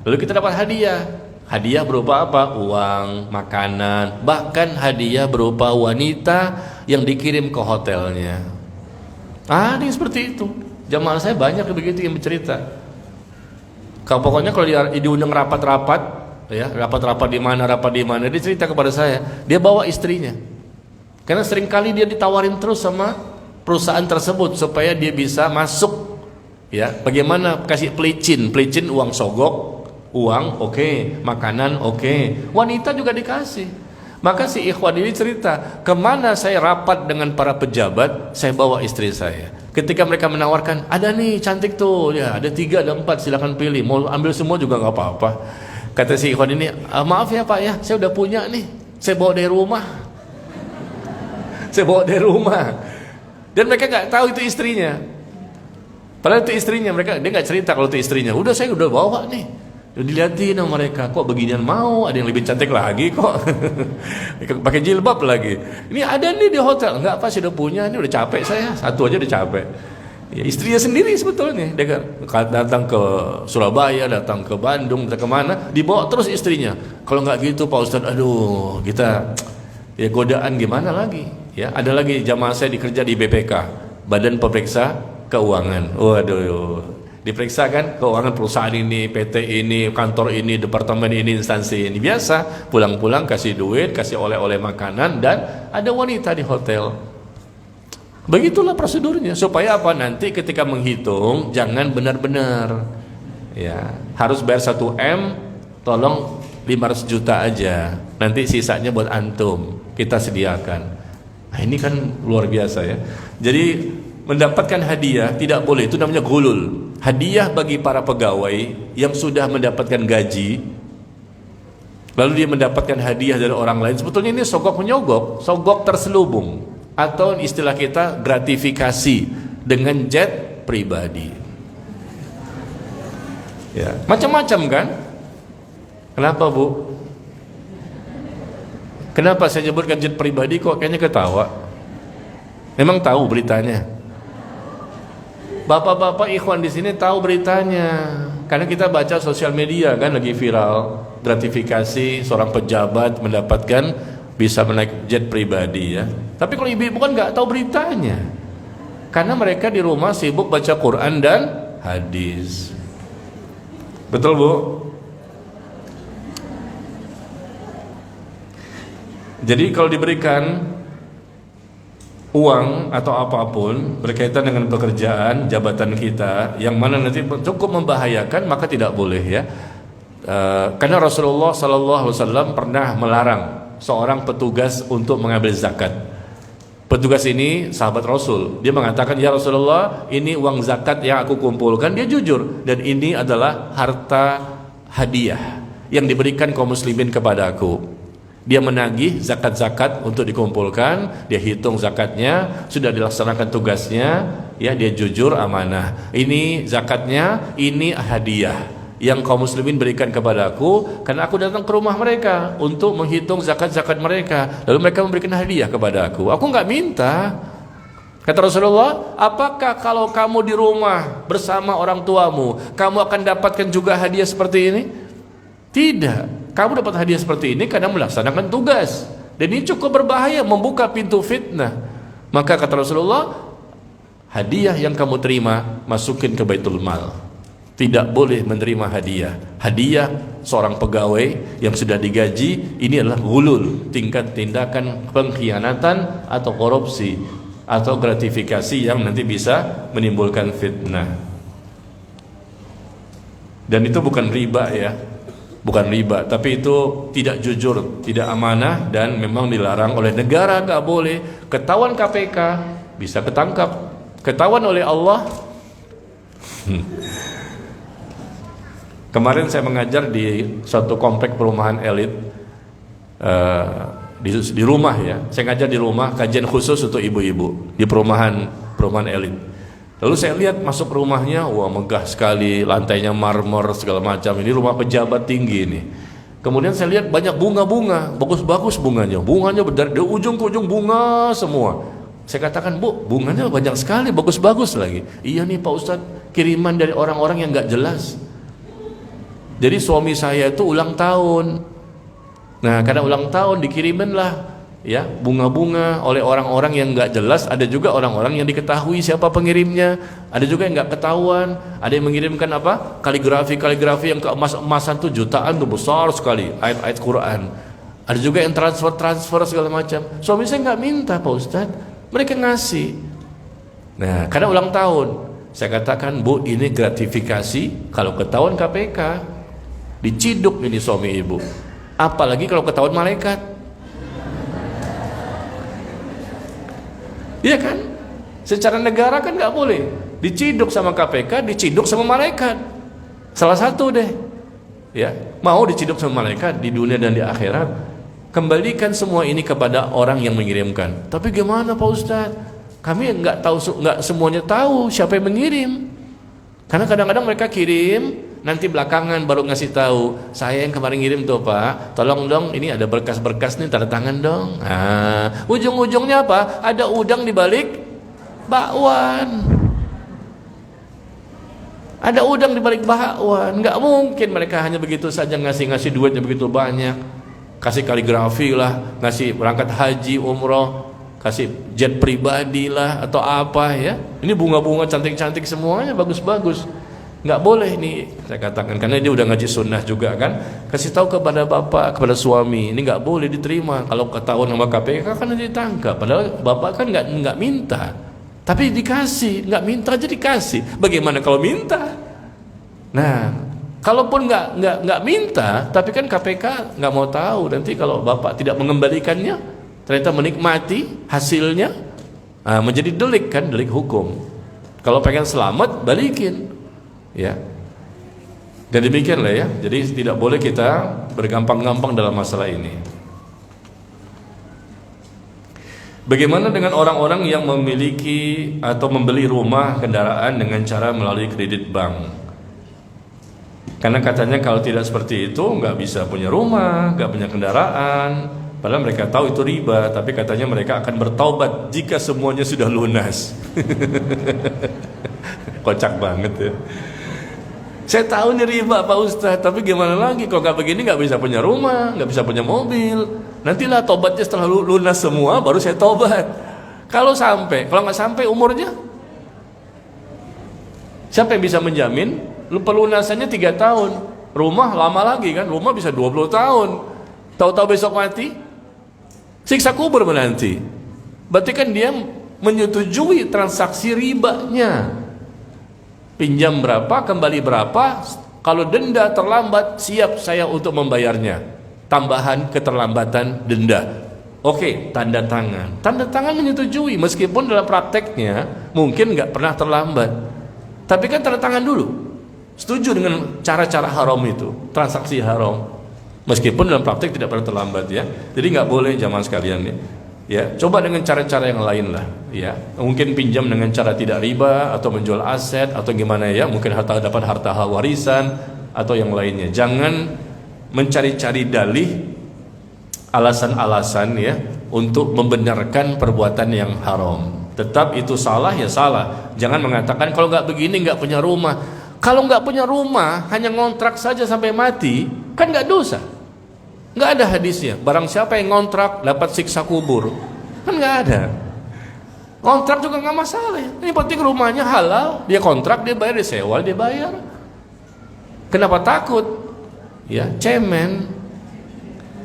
[SPEAKER 1] lalu kita dapat hadiah. Hadiah berupa apa? Uang, makanan, bahkan hadiah berupa wanita yang dikirim ke hotelnya. Ada yang seperti itu. Jamaah saya banyak begitu yang bercerita. Pokoknya kalau dia diundang rapat-rapat, ya rapat-rapat di mana, dia cerita kepada saya, dia bawa istrinya. Karena seringkali dia ditawarin terus sama perusahaan tersebut supaya dia bisa masuk. Ya, bagaimana kasih pelicin uang sogok, uang oke, makanan oke, wanita juga dikasih. Maka si ikhwan ini cerita, kemana saya rapat dengan para pejabat, saya bawa istri saya. Ketika mereka menawarkan, ada nih cantik tuh, ya ada 3, ada 4, silakan pilih. Mau ambil semua juga nggak apa-apa. Kata si ikhwan ini, maaf ya Pak ya, saya udah punya nih, saya bawa dari rumah. Saya bawa dari rumah. Dan mereka nggak tahu itu istrinya. Padahal itu istrinya, dia nggak cerita kalau itu istrinya. Saya udah bawa nih. Dilihatin sama mereka, kok beginian mau, ada yang lebih cantik lagi kok. Pakai jilbab lagi. Ini ada nih di hotel. Enggak, Pak, sudah punya, ini udah capek saya. Satu aja udah capek. Ya, istrinya sendiri sebetulnya. Dia datang ke Surabaya, datang ke Bandung, datang kemana, dibawa terus istrinya. Kalau nggak gitu Pak Ustadz, aduh, kita ya godaan gimana lagi? Ya, ada lagi jamaah saya dikerja di BPK, Badan Pemeriksa Keuangan. Waduh. Diperiksa kan keuangan perusahaan ini, PT ini, kantor ini, departemen ini, instansi ini. Biasa pulang-pulang kasih duit, kasih oleh-oleh makanan, dan ada wanita di hotel. Begitulah prosedurnya. Supaya apa? Nanti ketika menghitung jangan benar-benar. Ya, harus bayar 1M, tolong 500 juta aja. Nanti sisanya buat antum, kita sediakan. Nah, ini kan luar biasa ya. Jadi mendapatkan hadiah tidak boleh, itu namanya gulul. Hadiah bagi para pegawai yang sudah mendapatkan gaji, lalu dia mendapatkan hadiah dari orang lain, sebetulnya ini sogok menyogok, sogok terselubung, atau istilah kita gratifikasi dengan jet pribadi. Ya, macam-macam kan? Kenapa Bu? Kenapa saya sebutkan jet pribadi kok kayaknya ketawa? Memang tahu beritanya? Bapak-bapak ikhwan di sini tahu beritanya, karena kita baca sosial media kan lagi viral gratifikasi seorang pejabat mendapatkan bisa menaik jet pribadi ya. Tapi kalau ibu-ibu kan nggak tahu beritanya, karena mereka di rumah sibuk baca Quran dan hadis. Betul Bu? Jadi kalau diberikan uang atau apapun berkaitan dengan pekerjaan jabatan kita yang mana nanti cukup membahayakan, maka tidak boleh ya. Karena Rasulullah SAW pernah melarang seorang petugas untuk mengambil zakat. Petugas ini sahabat Rasul, dia mengatakan, ya Rasulullah, ini uang zakat yang aku kumpulkan. Dia jujur, dan ini adalah harta hadiah yang diberikan kaum muslimin kepada aku. Dia menagih zakat-zakat untuk dikumpulkan, dia hitung zakatnya, sudah dilaksanakan tugasnya, ya dia jujur amanah. Ini zakatnya, ini hadiah yang kaum muslimin berikan kepada aku, karena aku datang ke rumah mereka untuk menghitung zakat-zakat mereka, lalu mereka memberikan hadiah kepada aku. Aku nggak minta. Kata Rasulullah, apakah kalau kamu di rumah bersama orang tuamu, kamu akan dapatkan juga hadiah seperti ini? Tidak. Kamu dapat hadiah seperti ini karena melaksanakan tugas, dan ini cukup berbahaya, membuka pintu fitnah. Maka kata Rasulullah, hadiah yang kamu terima masukin ke Baitul Mal. Tidak boleh menerima hadiah. Hadiah seorang pegawai yang sudah digaji, ini adalah ghulul, tingkat tindakan pengkhianatan atau korupsi atau gratifikasi yang nanti bisa menimbulkan fitnah. Dan itu bukan riba ya, bukan riba, tapi itu tidak jujur, tidak amanah, dan memang dilarang oleh negara, nggak boleh. Ketahuan KPK bisa ketangkap, ketahuan oleh Allah. Kemarin saya mengajar di suatu komplek perumahan elit, di rumah ya, saya ngajar di rumah, kajian khusus untuk ibu-ibu di perumahan elit. Lalu saya lihat masuk rumahnya, wah megah sekali, lantainya marmer segala macam. Ini rumah pejabat tinggi ini. Kemudian saya lihat banyak bunga-bunga, bagus-bagus bunganya dari ujung ke ujung bunga semua. Saya katakan, Bu, bunganya banyak sekali, bagus-bagus lagi. Iya nih Pak Ustadz, kiriman dari orang-orang yang nggak jelas. Jadi suami saya itu ulang tahun. Nah, karena ulang tahun dikiriminlah ya bunga-bunga oleh orang-orang yang nggak jelas. Ada juga orang-orang yang diketahui siapa pengirimnya, ada juga yang nggak ketahuan. Ada yang mengirimkan apa, kaligrafi yang keemas-emasan tuh jutaan tuh, besar sekali ayat-ayat Quran. Ada juga yang transfer segala macam. Suami saya nggak minta Pak Ustadz, mereka ngasih. Nah, karena ulang tahun, saya katakan, Bu, ini gratifikasi. Kalau ketahuan KPK, diciduk ini suami ibu. Apalagi kalau ketahuan malaikat. Iya kan? Secara negara kan nggak boleh. Diciduk sama KPK, diciduk sama malaikat. Salah satu deh. Ya, mau diciduk sama malaikat di dunia dan di akhirat. Kembalikan semua ini kepada orang yang mengirimkan. Tapi gimana Pak Ustadz? Kami nggak tahu, nggak semuanya tahu siapa yang mengirim. Karena kadang-kadang mereka kirim, nanti belakangan baru ngasih tahu, saya yang kemarin ngirim tuh Pak, tolong dong, ini ada berkas-berkas nih, tanda tangan dong. Nah, ujung-ujungnya apa? Ada udang di balik bakwan. Ada udang di balik bakwan. Nggak mungkin mereka hanya begitu saja ngasih duitnya begitu banyak. Kasih kaligrafi lah, ngasih berangkat haji, umroh, kasih jet pribadi lah atau apa ya. Ini bunga-bunga cantik-cantik semuanya, bagus-bagus. Nggak boleh nih, saya katakan, karena dia udah ngaji sunnah juga kan. Kasih tahu kepada bapak, kepada suami, ini nggak boleh diterima. Kalau ketahuan sama KPK kan ditangkap. Padahal bapak kan nggak minta, tapi dikasih. Nggak minta aja dikasih. Bagaimana kalau minta? Nah, kalaupun nggak minta, tapi kan KPK nggak mau tahu. Nanti kalau bapak tidak mengembalikannya, ternyata menikmati hasilnya, menjadi delik kan, delik hukum. Kalau pengen selamat, balikin. Ya, dan demikianlah ya. Jadi tidak boleh kita bergampang-gampang dalam masalah ini. Bagaimana dengan orang-orang yang memiliki atau membeli rumah, kendaraan dengan cara melalui kredit bank? Karena katanya kalau tidak seperti itu nggak bisa punya rumah, nggak punya kendaraan, Padahal mereka tahu itu riba, tapi katanya mereka akan bertaubat jika semuanya sudah lunas. Kocak banget ya. Saya tahu ini riba Pak Ustadz, tapi gimana lagi kalau nggak begini nggak bisa punya rumah, nggak bisa punya mobil. Nantilah tobatnya setelah lunas semua, baru saya tobat. Kalau nggak sampai umurnya, siapa yang bisa menjamin? Pelunasannya 3 tahun, rumah lama lagi kan, rumah bisa 20 tahun. Tahu-tahu besok mati, siksa kubur menanti. Berarti kan dia menyetujui transaksi ribanya. Pinjam berapa, kembali berapa. Kalau denda terlambat, siap saya untuk membayarnya. Tambahan keterlambatan denda. Oke, tanda tangan. Tanda tangan menyetujui, meskipun dalam prakteknya mungkin nggak pernah terlambat. Tapi kan tanda tangan dulu. Setuju dengan cara-cara haram itu, transaksi haram. Meskipun dalam praktek tidak pernah terlambat ya. Jadi nggak boleh jamaah sekalian ya. Ya, coba dengan cara-cara yang lain lah ya. Mungkin pinjam dengan cara tidak riba atau menjual aset atau gimana ya, mungkin dapat harta warisan atau yang lainnya. Jangan mencari-cari dalih, alasan-alasan ya untuk membenarkan perbuatan yang haram. Tetap itu salah ya salah. Jangan mengatakan kalau nggak begini nggak punya rumah. Kalau nggak punya rumah hanya ngontrak saja sampai mati kan nggak dosa. Nggak ada hadisnya. Barang siapa yang ngontrak dapat siksa kubur. Kan nggak ada. Kontrak juga nggak masalah. Ini penting rumahnya halal. Dia kontrak, dia bayar, dia sewa, dia bayar. Kenapa takut? Ya cemen.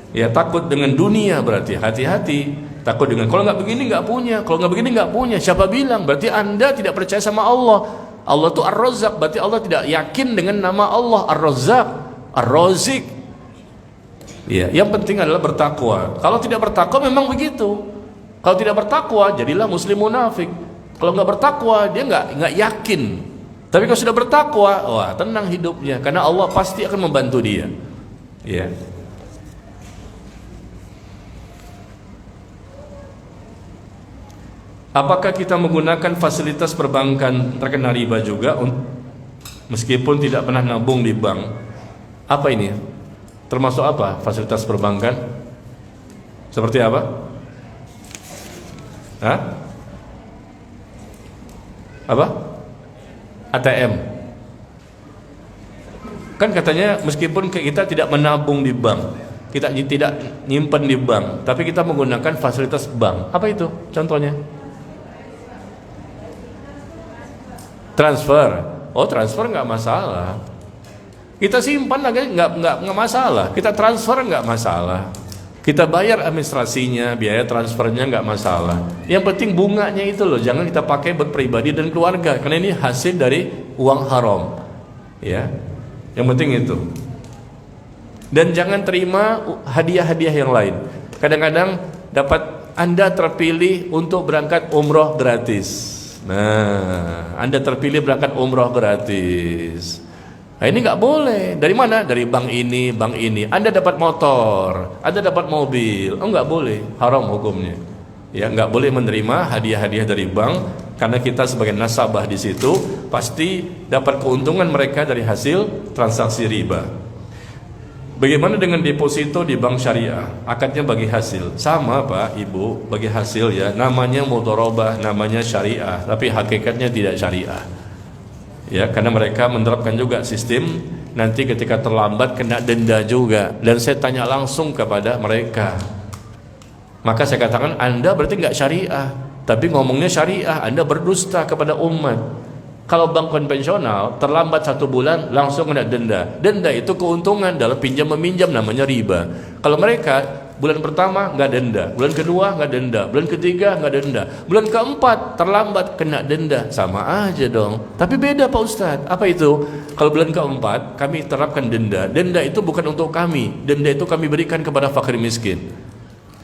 [SPEAKER 1] Ya takut dengan dunia berarti. Hati-hati. Takut dengan kalau nggak begini nggak punya. Kalau nggak begini nggak punya. Siapa bilang? Berarti Anda tidak percaya sama Allah. Allah itu Ar-Razzaq. Berarti Allah tidak yakin dengan nama Allah Ar-Razzaq, Ar-Razik. Ya, yang penting adalah bertakwa. Kalau tidak bertakwa memang begitu. Kalau tidak bertakwa jadilah muslim munafik. Kalau nggak bertakwa dia nggak yakin. Tapi kalau sudah bertakwa, wah tenang hidupnya karena Allah pasti akan membantu dia. Ya. Apakah kita menggunakan fasilitas perbankan terkena riba juga meskipun tidak pernah nabung di bank? Apa ini? Termasuk apa fasilitas perbankan? Seperti apa? Hah? Apa? ATM. Kan katanya meskipun kita tidak menabung di bank, kita tidak nyimpan di bank, tapi kita menggunakan fasilitas bank. Apa itu contohnya? Transfer. Oh, transfer nggak masalah. Kita simpan lagi nggak masalah. Kita transfer nggak masalah. Kita bayar administrasinya, biaya transfernya nggak masalah. Yang penting bunganya itu loh, jangan kita pakai buat pribadi dan keluarga karena ini hasil dari uang haram. Ya, yang penting itu. Dan jangan terima hadiah-hadiah yang lain. Kadang-kadang dapat Anda terpilih untuk berangkat umroh gratis. Nah, Anda terpilih berangkat umroh gratis. Nah, ini nggak boleh. Dari mana? Dari bank ini, bank ini. Anda dapat motor, Anda dapat mobil. Oh, nggak boleh. Haram hukumnya. Ya, nggak boleh menerima hadiah-hadiah dari bank karena kita sebagai nasabah di situ pasti dapat keuntungan mereka dari hasil transaksi riba. Bagaimana dengan deposito di bank syariah? Akadnya bagi hasil. Sama Pak, Ibu, bagi hasil ya. Namanya mudharabah, namanya syariah, tapi hakikatnya tidak syariah. Ya, karena mereka menerapkan juga sistem nanti ketika terlambat kena denda juga. Dan saya tanya langsung kepada mereka. Maka saya katakan Anda berarti nggak syariah, tapi ngomongnya syariah. Anda berdusta kepada umat. Kalau bank konvensional terlambat 1 bulan langsung kena denda. Denda itu keuntungan dalam pinjam meminjam namanya riba. Kalau mereka bulan pertama nggak denda, bulan kedua nggak denda, bulan ketiga nggak denda, bulan keempat terlambat kena denda, sama aja dong. Tapi beda Pak Ustadz. Apa itu? Kalau bulan keempat kami terapkan denda. Denda itu bukan untuk kami. Denda itu kami berikan kepada fakir miskin.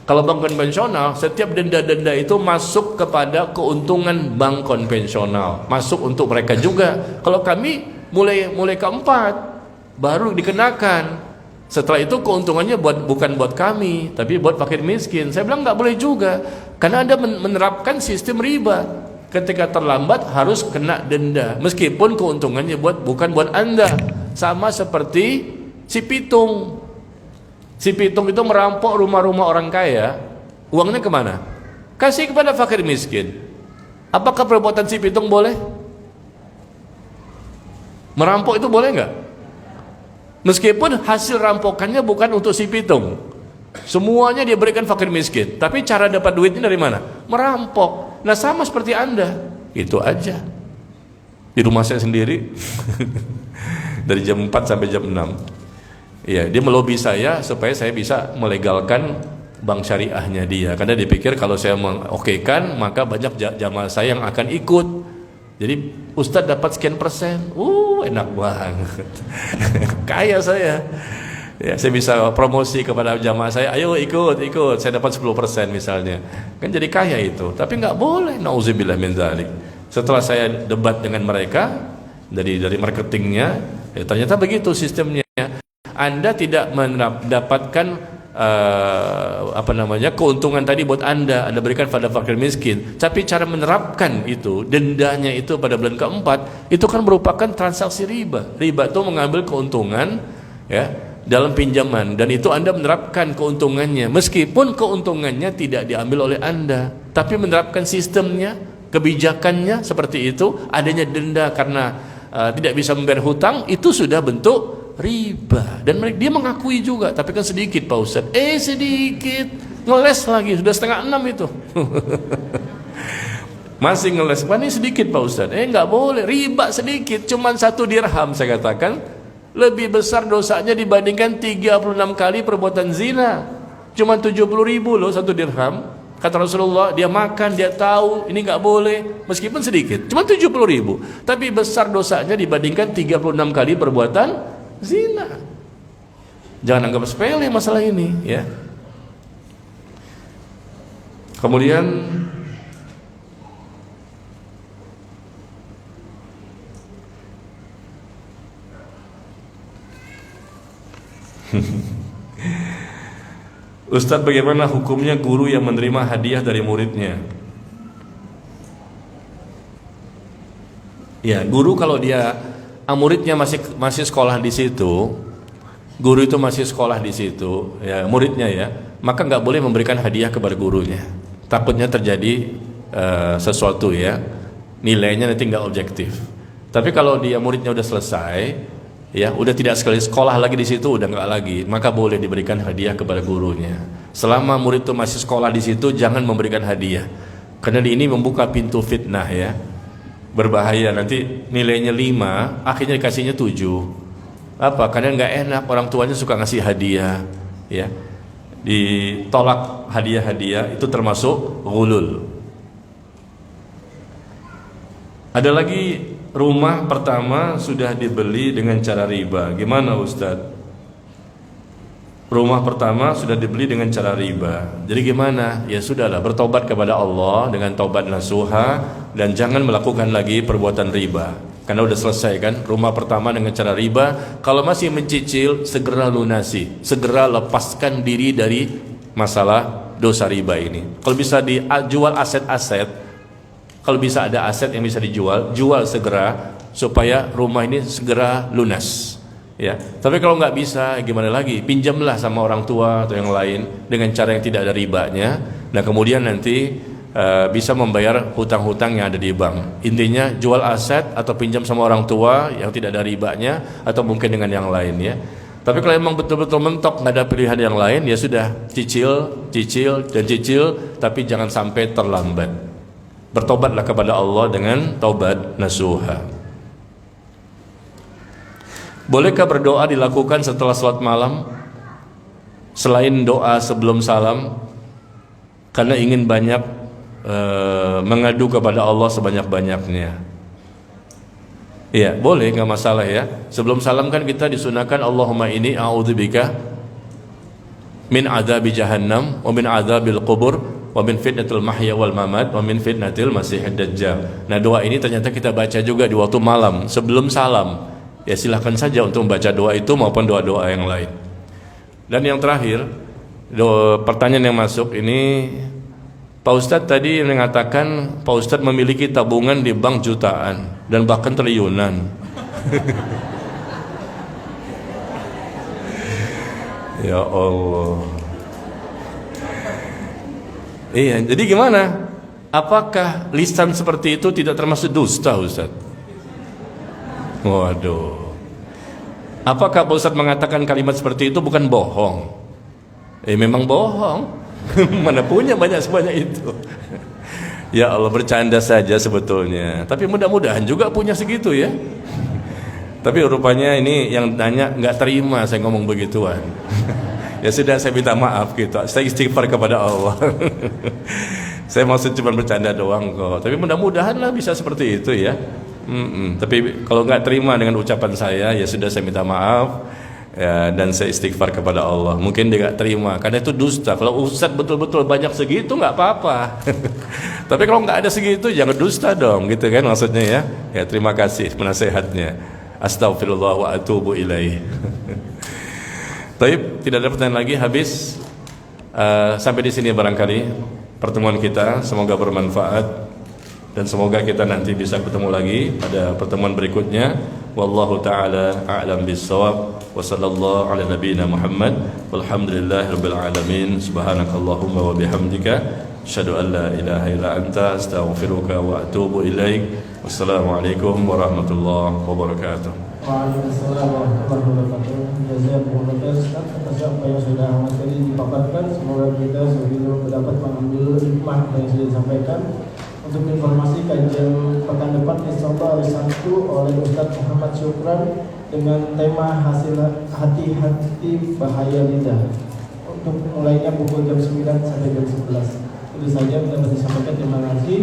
[SPEAKER 1] Kalau bank konvensional, setiap denda-denda itu masuk kepada keuntungan bank konvensional, masuk untuk mereka juga. Kalau kami mulai keempat baru dikenakan. Setelah itu keuntungannya bukan buat kami, tapi buat fakir miskin. Saya bilang nggak boleh juga, karena Anda menerapkan sistem riba. Ketika terlambat harus kena denda, meskipun keuntungannya bukan buat Anda. Sama seperti si pitung. Si pitung itu merampok rumah-rumah orang kaya, uangnya kemana? Kasih kepada fakir miskin. Apakah perbuatan si pitung boleh? Merampok itu boleh nggak? Meskipun hasil rampokannya bukan untuk si pitung, semuanya dia berikan fakir miskin, tapi cara dapat duitnya dari mana? Merampok. Nah sama seperti Anda, itu aja. Di rumah saya sendiri dari jam 4 sampai jam 6 ya, dia melobi saya supaya saya bisa melegalkan bank syariahnya dia, karena dia pikir kalau saya mengokekan maka banyak jamaah saya yang akan ikut. Jadi Ustadz dapat sekian persen, enak banget. Kaya saya ya, saya bisa promosi kepada jamaah saya, ayo ikut, saya dapat 10% misalnya, kan jadi kaya itu. Tapi nggak boleh, nauzubillah min dzalik. Setelah saya debat dengan mereka dari marketingnya, ya ternyata begitu sistemnya. Anda tidak mendapatkan keuntungan tadi buat Anda berikan pada fakir miskin, tapi cara menerapkan itu, dendanya itu pada bulan keempat, itu kan merupakan transaksi riba. Riba itu mengambil keuntungan ya dalam pinjaman, dan itu Anda menerapkan keuntungannya, meskipun keuntungannya tidak diambil oleh Anda, tapi menerapkan sistemnya, kebijakannya seperti itu. Adanya denda karena tidak bisa membayar hutang, itu sudah bentuk riba. Dan dia mengakui juga, tapi kan sedikit Pak Ustadz. Sedikit, ngeles lagi, sudah 5:30 itu. Masih ngeles, ini sedikit Pak Ustadz. Nggak boleh, riba sedikit, cuman 1 dirham saya katakan, lebih besar dosanya dibandingkan 36 kali perbuatan zina. Cuman 70.000 loh 1 dirham. Kata Rasulullah, dia makan, dia tahu ini nggak boleh, meskipun sedikit, cuma 70.000, tapi besar dosanya dibandingkan 36 kali perbuatan zina. Jangan anggap sepele masalah ini ya. Kemudian Ustadz, bagaimana hukumnya guru yang menerima hadiah dari muridnya? Ya, guru kalau dia muridnya masih sekolah di situ, guru itu masih sekolah di situ, ya muridnya ya, maka nggak boleh memberikan hadiah kepada gurunya. Takutnya terjadi sesuatu ya, nilainya nanti nggak objektif. Tapi kalau dia muridnya udah selesai, ya udah tidak sekali sekolah lagi di situ, udah nggak lagi, maka boleh diberikan hadiah kepada gurunya. Selama murid itu masih sekolah di situ, jangan memberikan hadiah, karena ini membuka pintu fitnah ya, berbahaya. Nanti nilainya 5, akhirnya dikasihnya 7. Karena nggak enak, orang tuanya suka ngasih hadiah ya, ditolak hadiah-hadiah, itu termasuk ghulul. Ada lagi, rumah pertama sudah dibeli dengan cara riba. Gimana Ustadz? Rumah pertama sudah dibeli dengan cara riba. Jadi gimana? Ya sudahlah, bertobat kepada Allah dengan taubat nasuha, dan jangan melakukan lagi perbuatan riba. Karena udah selesai kan rumah pertama dengan cara riba. Kalau masih mencicil, segera lunasi, segera lepaskan diri dari masalah dosa riba ini. Kalau bisa dijual aset-aset, kalau bisa ada aset yang bisa dijual, jual segera supaya rumah ini segera lunas ya. Tapi kalau nggak bisa, gimana lagi? Pinjamlah sama orang tua atau yang lain dengan cara yang tidak ada ribanya. Nah kemudian nanti bisa membayar hutang-hutang yang ada di bank. Intinya jual aset atau pinjam sama orang tua yang tidak ada ribanya, atau mungkin dengan yang lain ya. Tapi kalau memang betul-betul mentok nggak ada pilihan yang lain, ya sudah, cicil, tapi jangan sampai terlambat. Bertobatlah kepada Allah dengan taubat nasuha. Bolehkah berdoa dilakukan setelah salat malam selain doa sebelum salam, karena ingin banyak mengadu kepada Allah sebanyak-banyaknya? Iya, boleh, nggak masalah ya. Sebelum salam kan kita disunahkan, Allahumma inni a'udzubika min adzabi jahannam wa min adzabil qubur wa min fitnatil mahya wal mamat wa min fitnatil masiihid dajjal. Nah doa ini ternyata kita baca juga di waktu malam sebelum salam. Ya silahkan saja untuk membaca doa itu maupun doa-doa yang lain. Dan yang terakhir, pertanyaan yang masuk ini, Pak Ustadz tadi mengatakan Pak Ustadz memiliki tabungan di bank jutaan dan bahkan triliunan. Ya Allah. Iya, jadi gimana? Apakah lisan seperti itu tidak termasuk dusta, Ustaz? Waduh. Apakah Pak Ustaz mengatakan kalimat seperti itu bukan bohong? Memang bohong. Mana punya banyak sebanyak itu. Ya Allah, bercanda saja sebetulnya. Tapi mudah-mudahan juga punya segitu ya. Tapi rupanya ini yang nanya nggak terima saya ngomong begituan. Ya sudah, saya minta maaf gitu. Saya istighfar kepada Allah. Saya maksud cuma bercanda doang kok. Tapi mudah-mudahan lah bisa seperti itu ya. Tapi kalau nggak terima dengan ucapan saya, ya sudah, saya minta maaf ya, dan saya istighfar kepada Allah. Mungkin dia nggak terima karena itu dusta. Kalau Ustadz betul-betul banyak segitu nggak apa-apa. Tapi kalau nggak ada segitu jangan dusta dong, gitu kan maksudnya ya. Ya terima kasih penasehatnya. Astaghfirullah wa atubu ilaih. Tapi tidak ada pertanyaan lagi, habis. Sampai di sini barangkali pertemuan kita, semoga bermanfaat dan semoga kita nanti bisa ketemu lagi pada pertemuan berikutnya. Wallahu taala a'lam bissawab. Wa sallallahu ala nabiyyina Muhammad walhamdulillahirabbil alamin. Subhanakallahumma wa bihamdika asyhadu an la ilaha illa anta astaghfiruka wa atubu ilaik. Wassalamualaikum warahmatullahi wabarakatuh.
[SPEAKER 2] Waalaikumsalam warahmatullahi wabarakatuh. Jazakumullah khairan Ustaz atas apa yang sudah materi dipaparkan. Semoga kita sebelum dapat mengambil hikmah yang sudah disampaikan. Untuk informasi kajian pekan depan insyaallah hari Sabtu oleh Ustaz Muhammad Syukran dengan tema hasil hati-hati bahaya lidah. Untuk mulainya pukul jam 9 sampai jam 11. Itu saja yang dapat disampaikan. Terima kasih.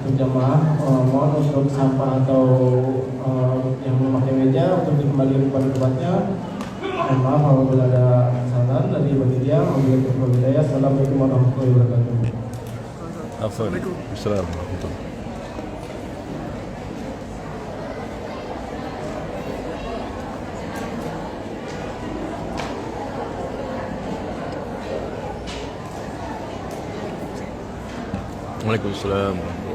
[SPEAKER 2] Berjamaah, mohon untuk sampah atau yang memakai meja untuk dikembalikan kepada tempatnya. Maaf apabila ada kesalahan dari panitia. Assalamualaikum warahmatullahi wabarakatuh.
[SPEAKER 1] Assalamualaikum. Waalaikumsalam.